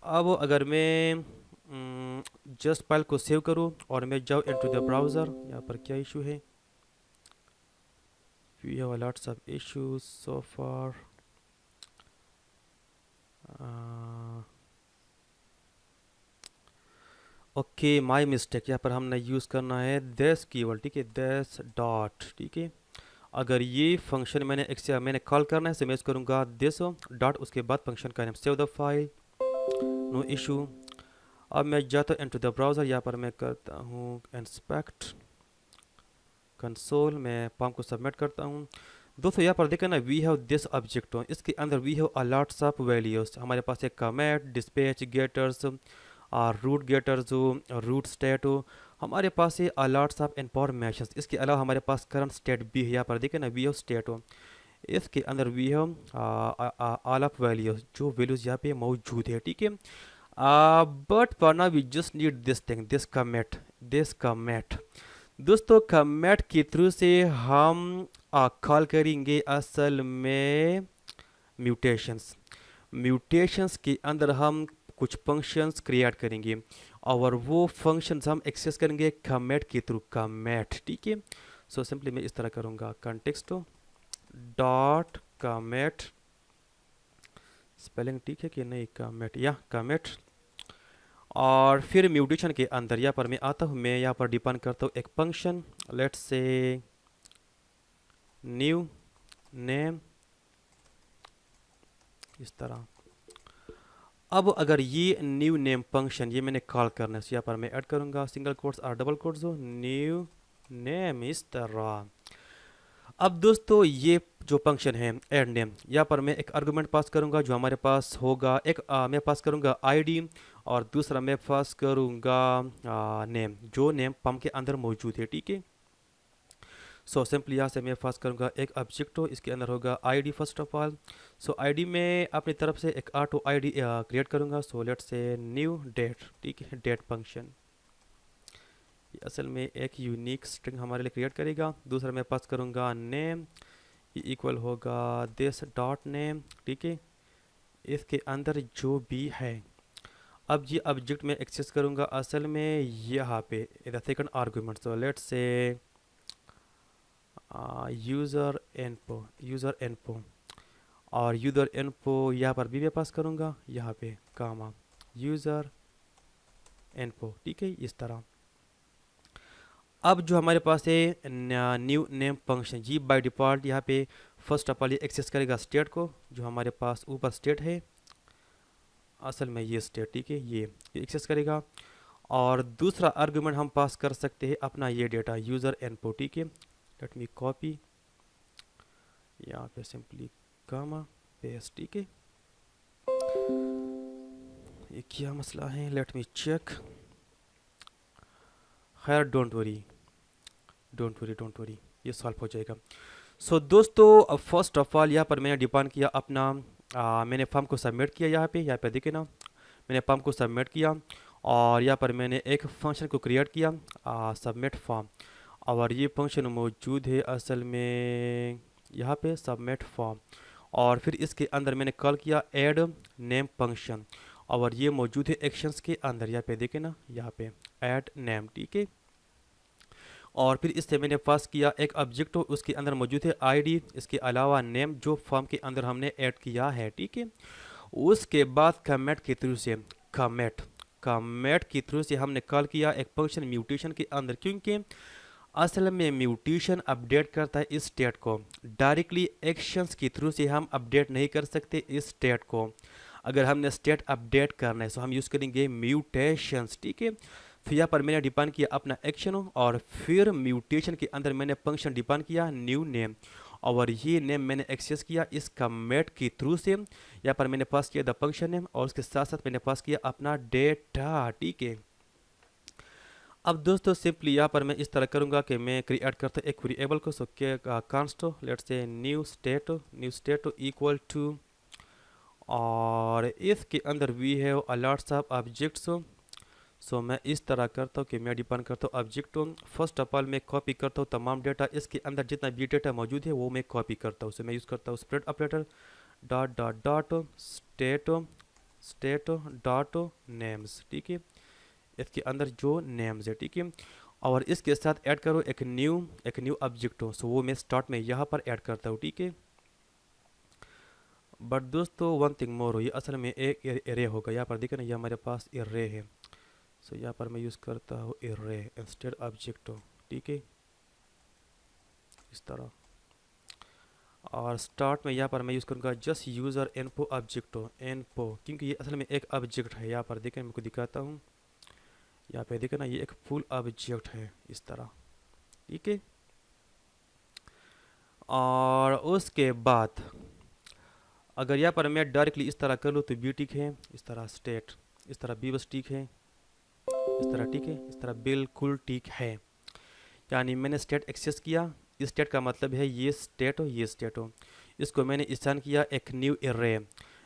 अब अगर मैं जस्ट फाइल को सेव करूँ और मैं जाऊँ इनटू द ब्राउज़र, यहाँ पर क्या इशू है, we have lots of issues so far. Okay my mistake, यहाँ पर हमने यूज़ करना है दिस कीवर्ड। ठीक है, दिस डॉट। ठीक है, अगर ये फंक्शन मैंने कॉल करना है, तो मैं करूँगा दिस डॉट, उसके बाद फंक्शन का नाम save the file, no issue. अब मैं जाता हूँ इनटू द ब्राउज़र, यहाँ पर मैं करता हूँ इंस्पेक्ट कंसोल, मैं फॉर्म को सबमिट करता हूँ। दोस्तों यहाँ पर देखें ना, वी हैव दिस ऑब्जेक्ट, इसके अंदर we have a lots of values. हमारे पास एक कमेट, डिस्पैच, गेटर्स, और रूट गेटर्स हो, रूट स्टेट हो, हमारे पास है लॉट्स ऑफ इंफॉर्मेशन। इसके अलावा हमारे पास करंट स्टेट भी है, यहाँ पर देखें ना वी हैव स्टेट हो, इसके अंदर भी हम ऑल ऑफ वैल्यूज जो वैल्यूज यहाँ पे मौजूद है, ठीक है। But for now we just need this thing, this comment. दोस्तों कमेट के थ्रू से हम कॉल करेंगे असल में म्यूटेशंस। म्यूटेशंस के अंदर हम कुछ फंक्शंस क्रिएट करेंगे और वो फंक्शंस हम एक्सेस करेंगे कमेट के थ्रू, कमेट, ठीक है। सो सिंपली मैं इस तरह करूँगा, कॉन्टेक्स्ट डॉट कमेट, स्पेलिंग ठीक है कि नहीं, कमेट या कमेट। और फिर म्यूटेशन के अंदर यहाँ पर मैं आता हूँ, मैं यहाँ पर डिफाइन करता हूँ एक function, let's say new name, इस तरह। अब अगर ये न्यू नेम फंक्शन ये मैंने कॉल करना है, तो यहाँ पर मैं ऐड करूँगा सिंगल कोट्स और डबल कोट्स हो, न्यू नेम, इस तरह। अब दोस्तों ये जो फंक्शन है ऐड नेम, यहाँ पर मैं एक आर्गुमेंट पास करूँगा जो हमारे पास होगा, एक मैं पास करूँगा आईडी और दूसरा मैं पास करूँगा नेम, जो नेम पम के अंदर मौजूद है, ठीक है। सो सिंपली यहाँ से मैं पास करूँगा एक ऑब्जेक्ट हो, इसके अंदर होगा ID first of all. So ID में अपनी तरफ से एक ऑटो आईडी क्रिएट करूँगा, so let's say new date, ठीक है, डेट फंक्शन असल में एक यूनिक स्ट्रिंग हमारे लिए क्रिएट करेगा। दूसरा मैं पास करूँगा नेम, ये इक्वल होगा दिस डॉट नेम, ठीक है, इसके अंदर जो भी है। अब ये ऑब्जेक्ट में एक्सेस करूँगा असल में यहाँ पे the second argument, so let's से यूज़र इन्फो और यूज़र इन्फो यहाँ पर भी मैं पास करूँगा, यहाँ पे कामा यूज़र इन्फो, ठीक है, इस तरह। अब जो हमारे पास है न्यू नेम फंक्शन, जी बाय डिफ़ॉल्ट यहाँ पे फर्स्ट ऑफ ऑल ये एक्सेस करेगा स्टेट को, जो हमारे पास ऊपर स्टेट है, असल में ये स्टेट, ठीक है, ये एक्सेस करेगा। और दूसरा आर्गुमेंट हम पास कर सकते हैं अपना ये डेटा यूज़र इनपो, ठीक है। लेट मी कॉपी, यहाँ पे सिंपली कामा पेस्ट, ठीक है। ये क्या मसला है, लेट मी चेक। खैर डोंट वरी, ये सॉल्व हो जाएगा। सो दोस्तों फर्स्ट ऑफ ऑल यहाँ पर मैंने डिफाइन किया अपना मैंने फॉर्म को सबमिट किया, यहाँ पे देखे ना, मैंने फॉर्म को सबमिट किया और यहाँ पर मैंने एक फंक्शन को क्रिएट किया सबमिट फॉर्म, और ये फंक्शन मौजूद है असल में यहाँ पे सबमिट फॉर्म। और फिर इसके अंदर मैंने कॉल किया ऐड नेम फंक्शन, और ये मौजूद है एक्शंस के अंदर, यहाँ पे देखे ना, यहाँ पे ऐड नेम, ठीक है। और फिर इससे मैंने पास किया एक ऑब्जेक्ट, उसके अंदर मौजूद है आईडी, इसके अलावा नेम जो फॉर्म के अंदर हमने ऐड किया है, ठीक है। उसके बाद कमेट के थ्रू से कमेट के थ्रू से हमने कॉल किया एक फंक्शन म्यूटेशन के अंदर, क्योंकि असल में म्यूटेशन अपडेट करता है इस स्टेट को, डायरेक्टली एक्शंस के थ्रू से हम अपडेट नहीं कर सकते इस स्टेट को। अगर हमने स्टेट अपडेट करना है तो हम यूज़ करेंगे म्यूटेशंस, ठीक है। फिर यहाँ पर मैंने डिफाइन किया अपना एक्शन, और फिर म्यूटेशन के अंदर मैंने फंक्शन डिफाइन किया न्यू नेम, और ये नेम मैंने एक्सेस किया इस कमेट के थ्रू से। यहाँ पर मैंने पास किया द फंक्शन नेम और उसके साथ साथ मैंने पास किया अपना डेटा, ठीक है। अब दोस्तों सिंपली यहाँ पर मैं इस तरह करूँगा कि मैं क्रिएट करता हूँ एक वेरिएबल को, सो के const let's say new state equal to, और इसके अंदर we have a lots of objects. So मैं इस तरह करता हूँ कि मैं डिफाइन करता हूँ ऑब्जेक्ट, फर्स्ट ऑफ ऑल मैं कॉपी करता हूँ तमाम डेटा, इसके अंदर जितना भी डेटा मौजूद है वो मैं कॉपी करता हूँ। सो मैं यूज़ करता हूँ spread operator dot dot dot state dot names, ठीक है, इसके अंदर जो नेम्स है, ठीक है। और इसके साथ ऐड करो एक न्यू ऑब्जेक्ट हो, सो वो मैं स्टार्ट में यहाँ पर ऐड करता हूँ, ठीक है। बट दोस्तों वन थिंग मोर हो, ये असल में एक एरे होगा, यहाँ पर देखिए ना, ये हमारे पास एरे है। सो यहाँ पर मैं यूज़ करता हूँ एरे इंस्टेड ऑब्जेक्ट, ठीक है, इस तरह। और स्टार्ट में यहाँ पर मैं यूज़ करूँगा just user info object info, क्योंकि ये असल में एक ऑब्जेक्ट है। यहाँ पर देखें, मैं आपको दिखाता हूँ, यहाँ पे देखें ना, ये एक फुल ऑब्जेक्ट है, इस तरह, ठीक है। और उसके बाद अगर यहाँ पर मैं डायरेक्टली इस तरह कर लूँ तो बी टिक है, इस तरह स्टेट, इस तरह बी बस टिक है, इस तरह, ठीक है, इस तरह बिल्कुल ठीक है। यानी मैंने स्टेट एक्सेस किया, इस स्टेट का मतलब है ये स्टेट हो, ये स्टेट हो। इसको मैंने स्टैंड किया एक न्यू एरे।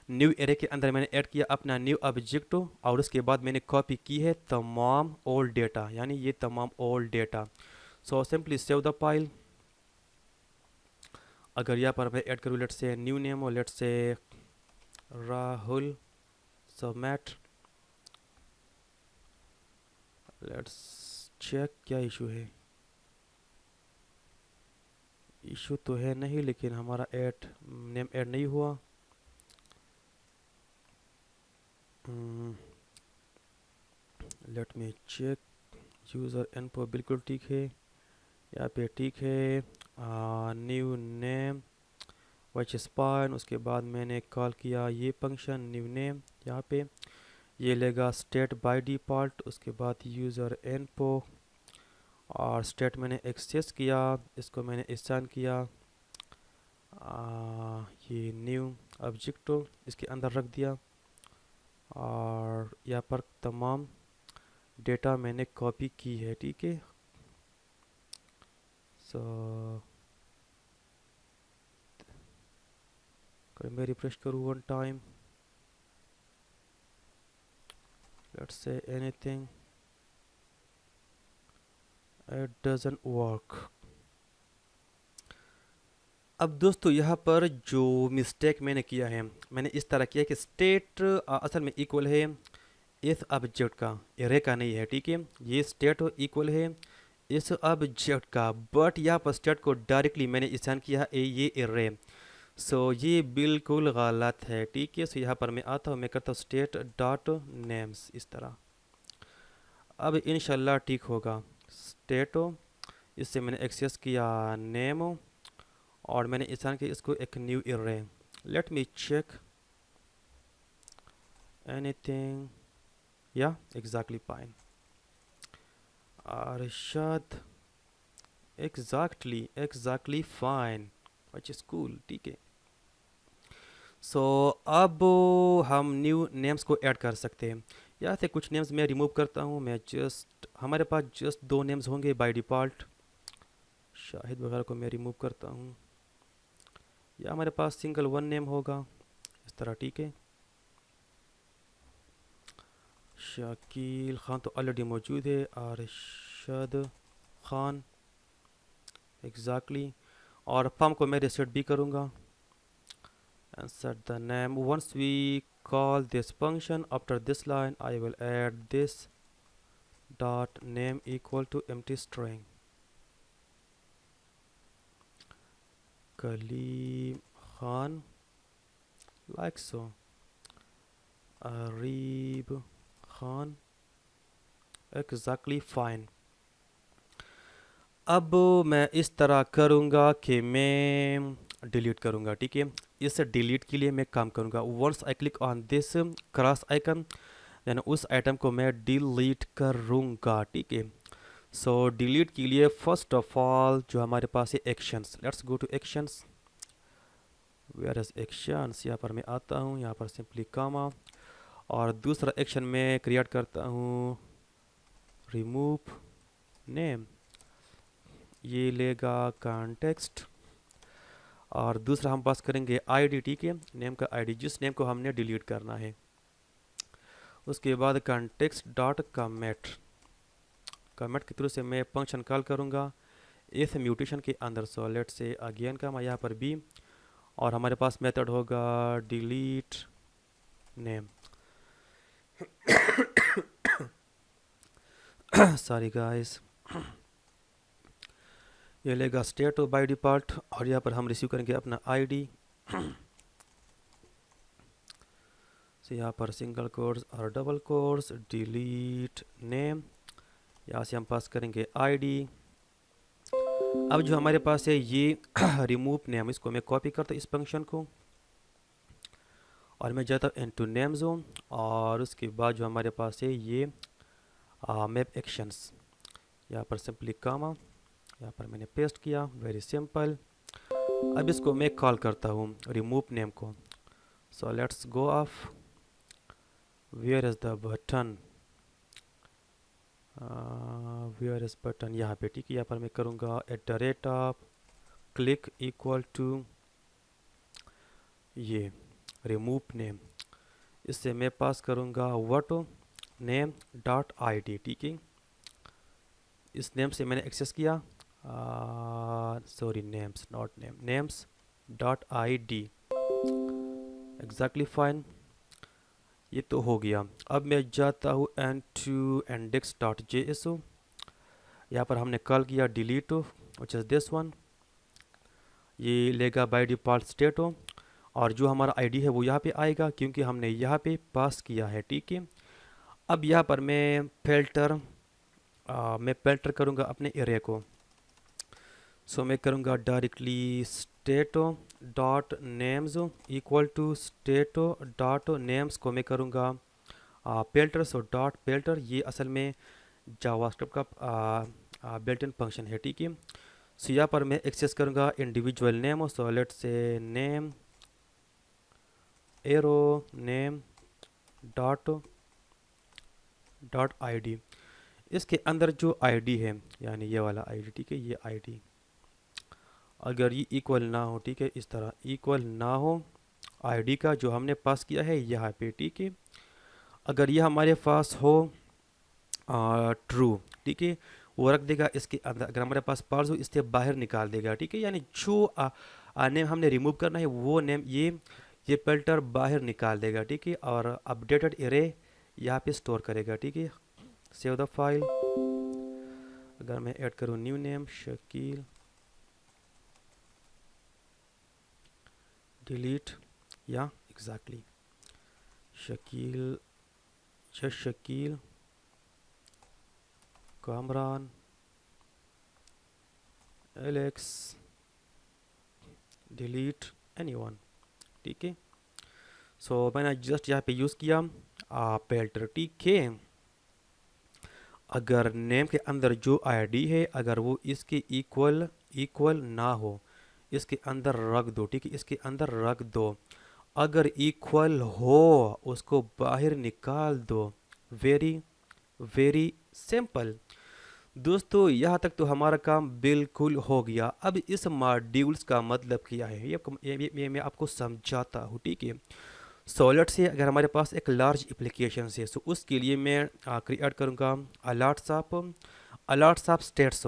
न्यू एरे के अंदर मैंने ऐड किया अपना न्यू ऑब्जेक्ट, और उसके बाद मैंने कॉपी की है तमाम ओल्ड डेटा, यानी ये तमाम old data. So simply save the file. अगर यहाँ पर मैं ऐड करूँ लेट्स से न्यू नेम और let's say Rahul submit, let's check क्या इशू है। इशू तो है नहीं, लेकिन हमारा ऐड नेम ऐड नहीं हुआ। Let me check. User info बिल्कुल ठीक है, यहाँ पे ठीक है। New name which is fine. उसके बाद मैंने कॉल किया ये फंक्शन न्यू नेम, यहाँ पे ये लेगा स्टेट बाय डिफ़ॉल्ट। उसके बाद यूज़र इनफो और स्टेट मैंने एक्सेस किया, इसको मैंने असाइन किया ये न्यू ऑब्जेक्ट इसके अंदर रख दिया, और यहाँ पर तमाम डेटा मैंने कॉपी की है, ठीक है। सो अगर मैं रिफ्रेश करूँ one time, let's say anything, it doesn't work. अब दोस्तों यहाँ पर जो मिस्टेक मैंने किया है, मैंने इस तरह किया कि स्टेट असल में इक्वल है इस ऑब्जेक्ट का, एरे का नहीं है, ठीक है। ये स्टेट इक्वल है इस ऑब्जेक्ट का, बट यहाँ पर स्टेट को डायरेक्टली मैंने असाइन किया है ये एरे। सो ये बिल्कुल गलत है, ठीक है। सो यहाँ पर मैं आता हूँ, मैं करता हूँ स्टेट डॉट नेम्स इस तरह। अब इंशाल्लाह ठीक होगा। स्टेट इससे मैंने एक्सेस किया नेम, और मैंने असाइन किया इसको एक new array. Let me check anything, या exactly fine. Arshad exactly fine, which is cool, ठीक है। सो अब हम न्यू नेम्स को ऐड कर सकते हैं। यहाँ से कुछ नेम्स मैं रिमूव करता हूँ। मैं जस्ट हमारे पास जस्ट दो नेम्स होंगे बाय डिफ़ॉल्ट। शाहिद वगैरह को मैं रिमूव करता हूँ, या हमारे पास सिंगल वन नेम होगा इस तरह, ठीक है। शकील ख़ान तो ऑलरेडी मौजूद है, अरशद ख़ान एग्जैक्टली। और फॉर्म को मैं रिसेट भी करूँगा and set the name. Once we call this function, after this line I will add this dot name equal to empty string. Kaleem Khan, like so. Arib Khan, exactly fine. अब मैं इस तरह करूँगा कि मैं डिलीट करूँगा, ठीक है। इस डिलीट के लिए मैं काम करूँगा, once I click on this cross icon, यानी उस आइटम को मैं डिलीट करूँगा, ठीक है। सो डिलीट के लिए फर्स्ट ऑफ ऑल जो हमारे पास है actions, let's go to actions. Where is actions, यहाँ पर मैं आता हूँ, यहाँ पर सिंपली कामा, और दूसरा एक्शन में क्रिएट करता हूँ रिमूव नेम, ये लेगा कॉन्टेक्स्ट, और दूसरा हम पास करेंगे आईडी, ठीक है, नेम का आईडी, जिस नेम को हमने डिलीट करना है। उसके बाद कॉन्टेक्स्ट डॉट कमेट, कमेट के थ्रू से मैं फंक्शन कॉल करूँगा इस म्यूटेशन के अंदर। सो लेट से अगेन का मैं यहाँ पर भी, और हमारे पास मेथड होगा डिलीट नेम। सॉरी गाइस, ये लेगा स्टेट बाय डिफ़ॉल्ट, और यहाँ पर हम रिसीव करेंगे अपना आईडी। तो यहाँ पर सिंगल कोर्स और डबल कोर्स डिलीट नेम, यहाँ से हम पास करेंगे आईडी। अब जो हमारे पास है ये रिमूव नेम, इसको मैं कॉपी करता हूँ इस फंक्शन को, और मैं जाता हूँ इनटू नेम जोन, और उसके बाद जो हमारे पास है ये मैप एक्शंस, यहाँ पर सिंपली कामा, यहाँ पर मैंने पेस्ट किया, वेरी सिंपल। अब इसको मैं कॉल करता हूँ रिमूव नेम को। So let's go off, where is the button, where is button, यहाँ पे, ठीक है। यहाँ पर मैं करूँगा at the rate of click equal to ये रिमूव नेम, इससे मैं पास करूँगा what name dot I D. ठीक है, इस नेम से मैंने एक्सेस किया, sorry names not name, names dot I D. Exactly fine, ये तो हो गया। अब मैं जाता हूँ N to index dot J S O, यहाँ पर हमने कॉल किया delete which is this one, ये लेगा बाय डिफ़ॉल्ट स्टेट हो, और जो हमारा आईडी है वो यहाँ पे आएगा क्योंकि हमने यहाँ पे पास किया है। ठीक है, अब यहाँ पर मैं फिल्टर करूँगा अपने एरिया को। सो मैं करूँगा directly state dot names equal to state dot names को मैं करूँगा फिल्टर। सो डॉट फिल्टर ये असल में जावास्क्रिप्ट का बिल्ट इन फंक्शन है। ठीक है, सो यहाँ पर मैं एक्सेस करूँगा individual name. So let's say name arrow name dot dot ID, इसके अंदर जो आईडी है यानी ये वाला आईडी, ठीक है, ये आईडी अगर ये इक्वल ना हो, ठीक है, इस तरह इक्वल ना हो आईडी का जो हमने पास किया है यहाँ पे। ठीक है, अगर ये हमारे पास हो ट्रू, ठीक है, वो रख देगा इसके अंदर। अगर हमारे पास पास हो इससे बाहर निकाल देगा। ठीक है, यानी जो नेम हमने रिमूव करना है वो नेम ये फिल्टर बाहर निकाल देगा। ठीक है, और अपडेटेड एरे यहाँ पे स्टोर करेगा। ठीक है, सेव द फाइल। अगर मैं ऐड करूँ न्यू नेम शकील, डिलीट, या exactly Shakeel, Shakeel Kamran Alex, delete anyone. ठीक है, सो मैंने जस्ट यहाँ पे यूज़ किया फिल्टर। ठीक है, अगर नेम के अंदर जो आईडी है अगर वो इसके इक्वल ना हो इसके अंदर रख दो। ठीक है, इसके अंदर रख दो। अगर इक्वल हो उसको बाहर निकाल दो। वेरी वेरी सिंपल दोस्तों, यहाँ तक तो हमारा काम बिल्कुल हो गया। अब इस मॉड्यूल्स का मतलब क्या है ये मैं आपको समझाता हूँ। ठीक है, सॉलिड से अगर हमारे पास एक लार्ज एप्लीकेशन है तो उसके लिए मैं क्रिएट करूँगा अलर्ट्स ऑफ स्टेट्स।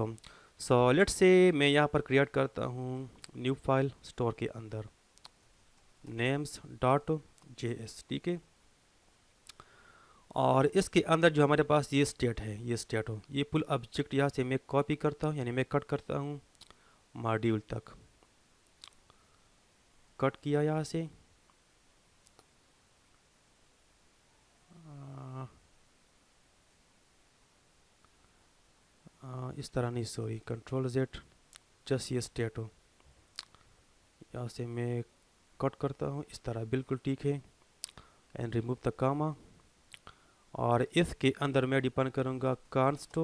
सॉलिड से मैं यहाँ पर क्रिएट करता हूँ न्यू फाइल स्टोर के अंदर नेम्स डॉट जे एस। ठीक है, और इसके अंदर जो हमारे पास ये स्टेट है, ये स्टेट हो, ये फुल ऑब्जेक्ट यहाँ से मैं कॉपी करता हूँ, यानी मैं कट करता हूँ मॉड्यूल तक, कट किया यहाँ से। इस तरह नहीं, सॉरी, कंट्रोल जेड, जस्ट ये स्टेट हो, यहाँ से मैं कट करता हूँ इस तरह, बिल्कुल ठीक है। एंड रिमूव द कामा, और इसके अंदर मैं डिफाइन करूँगा कांस्ट,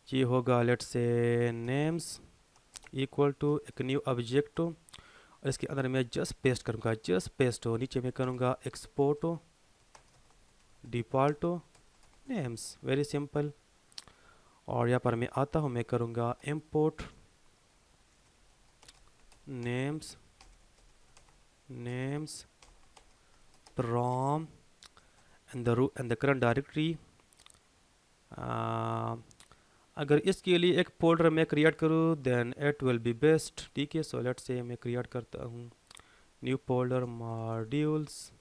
ये होगा let's say names equal to एक न्यू ऑब्जेक्ट, और इसके अंदर मैं जस्ट पेस्ट करूँगा, जस्ट पेस्ट हो। नीचे मैं करूँगा export default names, very simple. और यहाँ पर मैं आता हूँ, मैं करूँगा import names from and the current directory. अगर इसके लिए एक फोल्डर मैं क्रिएट करूँ then it will be best. ठीक है, सो लेट्स से मैं क्रिएट करता हूँ न्यू फोल्डर मॉड्यूल्स,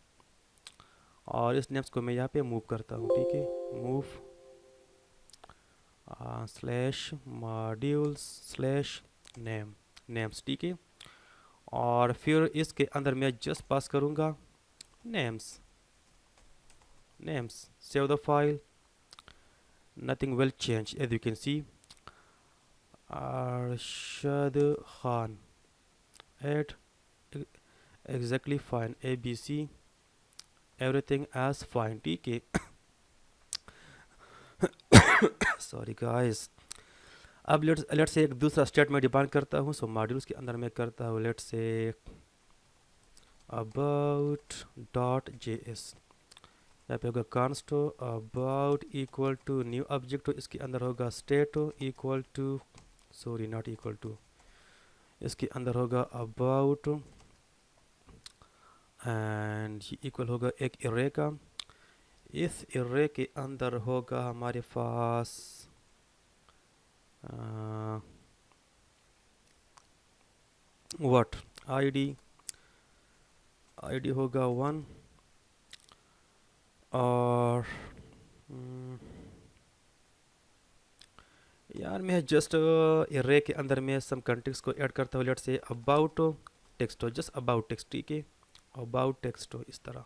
और इस नेम्स को मैं यहाँ पे मूव करता हूँ। ठीक है, move slash modules slash names. ठीक है, और फिर इसके अंदर मैं जस्ट पास करूँगा names, save the file, nothing will change as you can see। Arshad Khan, add, exactly fine, ABC, everything as fine। ठीक है, सॉरी गाइस। अब लेट्स से एक दूसरा स्टेटमेंट डिफाइन करता हूँ। सो मॉड्यूल्स के अंदर मैं करता हूँ let's say about dot J S, यहाँ पे होगा const about equal to new object, इसके अंदर होगा state equal to, sorry not equal to, इसके अंदर होगा अबाउट एंड ये इक्वल होगा एक एरे का। इस एरे के अंदर होगा हमारे पास व्हाट आईडी आईडी होगा 1 और यार मैं जस्ट एरे के अंदर में सम कंटेक्स्ट को ऐड करता हूँ। लेट से अबाउट टेक्स्ट हो, जस्ट अबाउट टेक्स्ट, ठीक है, अबाउट टेक्स्ट हो इस तरह।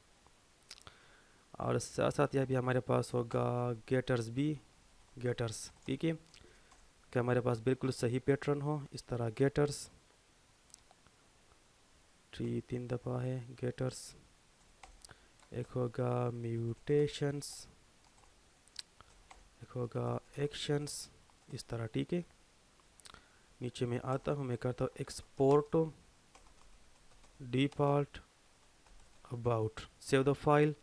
और साथ साथ यह भी हमारे पास होगा गेटर्स भी, गेटर्स, ठीक है, कि हमारे पास बिल्कुल सही पैटर्न हो इस तरह। गेटर्स 3 दफ़ा है गेटर्स। एक होगा म्यूटेशंस, एक होगा एक्शंस इस तरह, ठीक है। नीचे में आता हूँ, मैं करता हूँ export default about, save the file.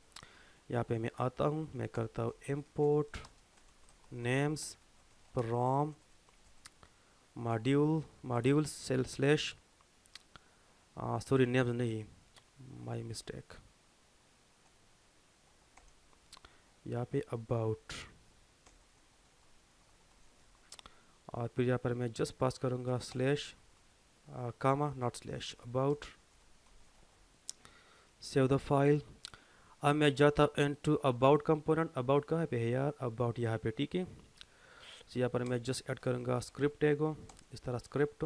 यहाँ पे मैं आता हूँ, मैं करता हूँ import names from module cell slash, sorry names नहीं, माय मिस्टेक, यहाँ पे अबाउट, और फिर यहाँ पर मैं जस्ट पास करूँगा slash comma not slash about, save the file. अब मैं जाता हूँ इनटू अबाउट कंपोनेंट। अबाउट कहाँ पे है यार, अबाउट यहाँ पे, ठीक है। तो यहाँ पर मैं जस्ट ऐड करूँगा स्क्रिप्ट टैग हो इस तरह, स्क्रिप्ट,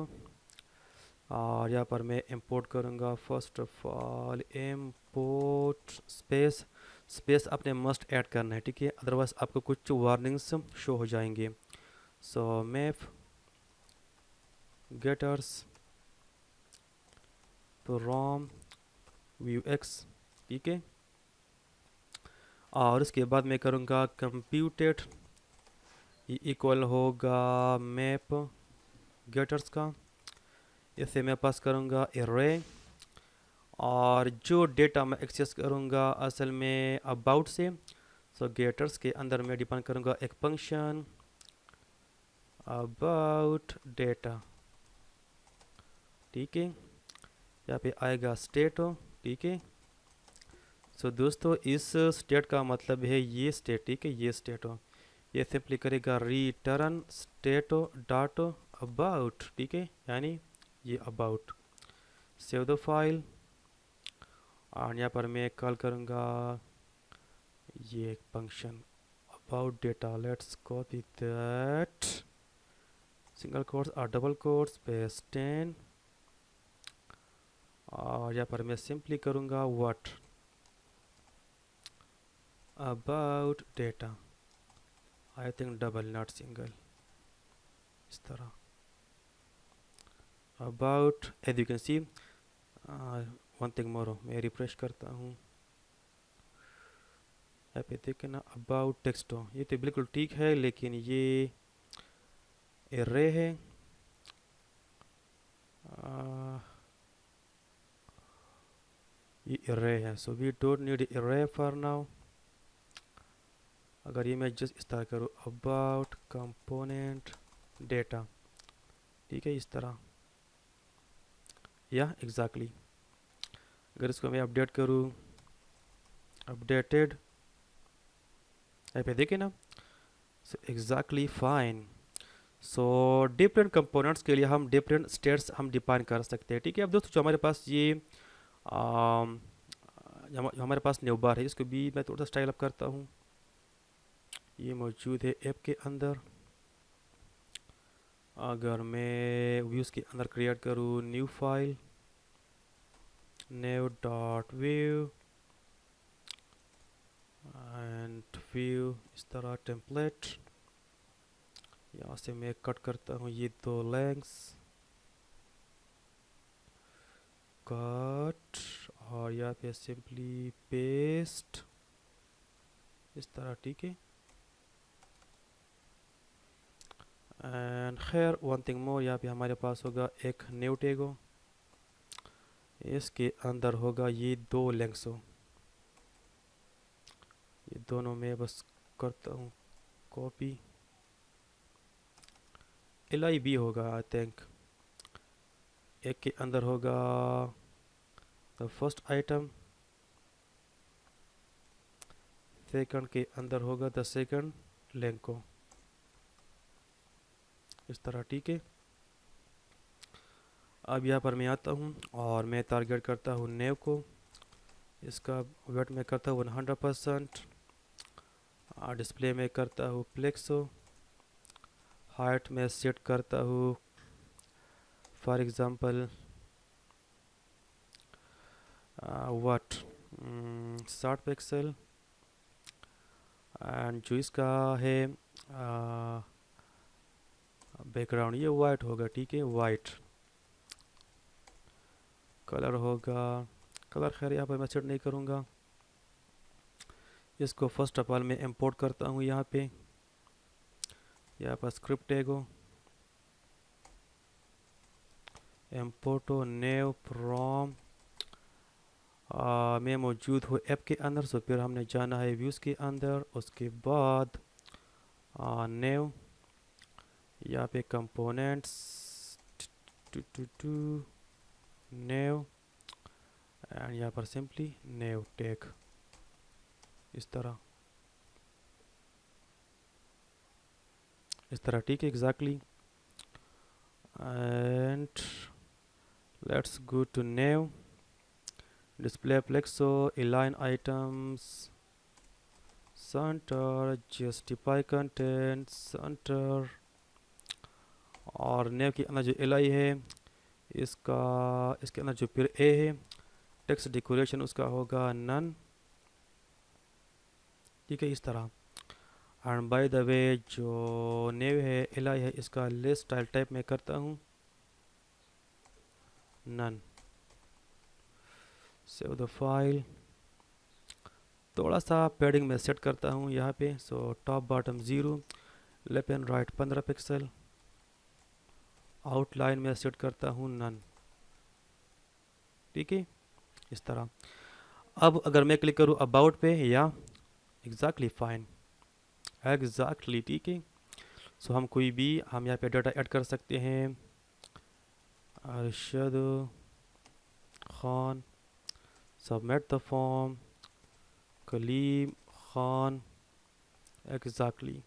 और यहाँ पर मैं इंपोर्ट करूँगा first of all import space, space आपने मस्ट ऐड करना है, ठीक है, अदरवाइज आपको कुछ वार्निंग्स शो हो जाएंगे। So map getters from view X, ठीक है, और उसके बाद मैं करूँगा कंप्यूटेड इक्वल होगा मैप गेटर्स का, इसे मैं पास करूँगा एरे, और जो डेटा मैं एक्सेस करूँगा असल में अबाउट से, सो गेटर्स के अंदर मैं डिफाइन करूँगा एक फंक्शन अबाउट डेटा, ठीक है। यहाँ पे आएगा स्टेट हो, ठीक है। सो दोस्तों इस स्टेट का मतलब है ये स्टेट, ठीक है, ये स्टेट हो, ये सिंपली करेगा रिटर्न स्टेट डॉट अबाउट, ठीक है, यानी ये अबाउट। सेव द फाइल, और यहाँ पर मैं कॉल करूँगा ये function about data, let's copy that, single quotes और डबल कोट्स स्पेस 10, और यहाँ पर मैं सिंपली करूँगा what about data, I think double not single इस तरह, about as you can see. One thing more, मैं रिफ्रेश करता हूँ, यहाँ पे देखे ना अबाउट टेक्स्ट हो, ये तो बिल्कुल ठीक है, लेकिन ये एरे है, ये एरे है, so we don't need array for now. अगर ये मैं जस्ट इस तरह करूँ अबाउट कंपोनेंट डेटा, ठीक है, इस तरह, या एग्जैक्टली अगर इसको मैं अपडेट करूँ, अपडेटेड, यहाँ पे देखे ना, सो exactly fine. So different components के लिए हम डिफरेंट स्टेट्स हम डिफाइन कर सकते हैं, ठीक है। अब दोस्तों जो हमारे पास ये जो हमारे पास न्यू बार है, इसको भी मैं थोड़ा सा स्टाइल अप करता हूँ, ये मौजूद है ऐप के अंदर। अगर मैं व्यूज़ के अंदर क्रिएट करूँ new file, new dot view and view इस तरह टेम्पलेट, यहाँ से मैं कट करता हूँ ये दो लेंग्स, कट, और यहाँ पे सिंपली पेस्ट इस तरह, ठीक है। एंड खैर वन थिंग मोर, यहाँ पे हमारे पास होगा एक न्यू टैग हो, इसके अंदर होगा ये दो लेंग्स हो, ये दोनों में बस करता हूँ कॉपी, LIB होगा आई थिंक, एक के अंदर होगा द फर्स्ट आइटम सेकंड के अंदर होगा द सेकंड लेंको, इस तरह, ठीक है। अब यहाँ पर मैं आता हूँ और मैं टारगेट करता हूँ नेव को, इसका वेट में करता हूँ 100%, डिस्प्ले में करता हूँ प्लेक्सो, हाइट में सेट करता हूँ for example what 60 pixel, and जो इसका है बैकग्राउंड ये वाइट होगा, ठीक है, वाइट कलर होगा, कलर खैर यहाँ पर मैं सेट नहीं करूँगा। इसको फर्स्ट ऑफ ऑल मैं इंपोर्ट करता हूँ यहाँ पर स्क्रिप्ट टैग इम्पोर्टो नेव फ्रॉम, मैं मौजूद हूँ ऐप के अंदर, सो फिर हमने जाना है व्यूज़ के अंदर, उसके बाद नेव, यहाँ पे कंपोनेंट्स टू नेव, एंड यहाँ पर सिंपली नेव टैग, इस तरह, ठीक है, exactly. And let's go to nav, display flex, align items, center, justify content, center, और नेव के अंदर जो li है इसका, इसके अंदर जो फिर a है, टेक्स्ट डेकोरेशन उसका होगा नन, ठीक है, इस तरह। एंड बाय द वे जो नेव है li है इसका लिस्ट स्टाइल टाइप में करता हूँ नन, सेव द फाइल, थोड़ा सा पैडिंग में सेट करता हूँ यहाँ पे, so top bottom 0, left and right 15 pixel, outline में सेट करता हूँ नन, ठीक है, इस तरह। अब अगर मैं क्लिक करूँ अबाउट पे, या एग्जैक्टली फाइन, एग्जैक्टली, ठीक है। सो हम कोई भी हम यहाँ पे डाटा ऐड कर सकते हैं, Arshad Khan, submit the form, Kaleem Khan, exactly,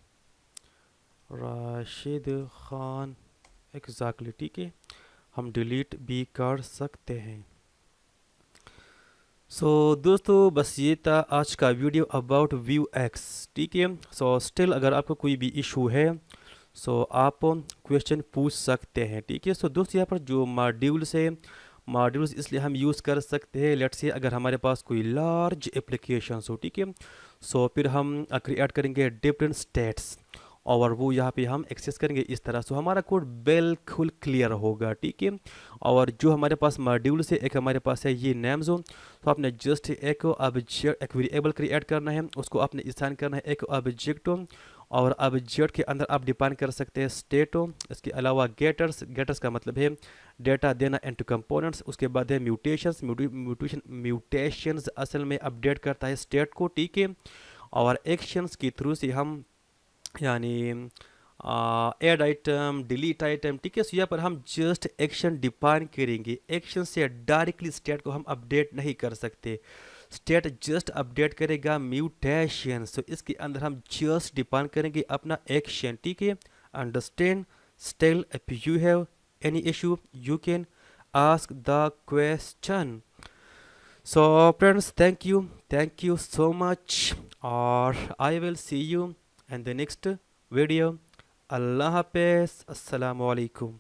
Rashid Khan, exactly, ठीक है। हम डिलीट भी कर सकते हैं। दोस्तों बस ये था आज का वीडियो अबाउट व्यू एक्स, ठीक है। स्टिल अगर आपको कोई भी इशू है आप क्वेश्चन पूछ सकते हैं, ठीक है। दोस्तों यहाँ पर जो मॉड्यूल्स है, मॉड्यूल्स इसलिए हम यूज़ कर सकते हैं, लेट्स से अगर हमारे पास कोई लार्ज एप्लीकेशन हो, ठीक है, फिर हम क्रिएट करेंगे डिफरेंट स्टेट्स और वो यहाँ पे हम एक्सेस करेंगे इस तरह, हमारा कोड बिल्कुल क्लियर होगा, ठीक है। और जो हमारे पास मॉड्यूल से एक हमारे पास है ये नेम्स हो, आपने जस्ट एक ऑब्जेक्ट, एक वेरिएबल क्रिएट करना है, उसको आपने असाइन करना है एक ऑब्जेक्ट हो, और ऑब्जेक्ट के अंदर आप डिफाइन कर सकते हैं स्टेट हो, इसके अलावा गेटर्स, गेटर्स का मतलब है डेटा देना इनटू कंपोनेंट्स, उसके बाद है म्यूटेशंस, म्यूटेशंस असल में अपडेट करता है स्टेट को, ठीक है। और एक्शंस के थ्रू से हम यानी ऐड आइटम, डिलीट आइटम, ठीक है। यहाँ पर हम जस्ट एक्शन डिफाइन करेंगे, एक्शन से डायरेक्टली स्टेट को हम अपडेट नहीं कर सकते, स्टेट जस्ट अपडेट करेगा म्यूटेशन, इसके अंदर हम जस्ट डिफाइन करेंगे अपना एक्शन, ठीक है। Understand? Still if you have any issue you can ask the question. Friends, thank you so much, और I will see you in the next video. Allah Hafiz. Assalamu alaikum.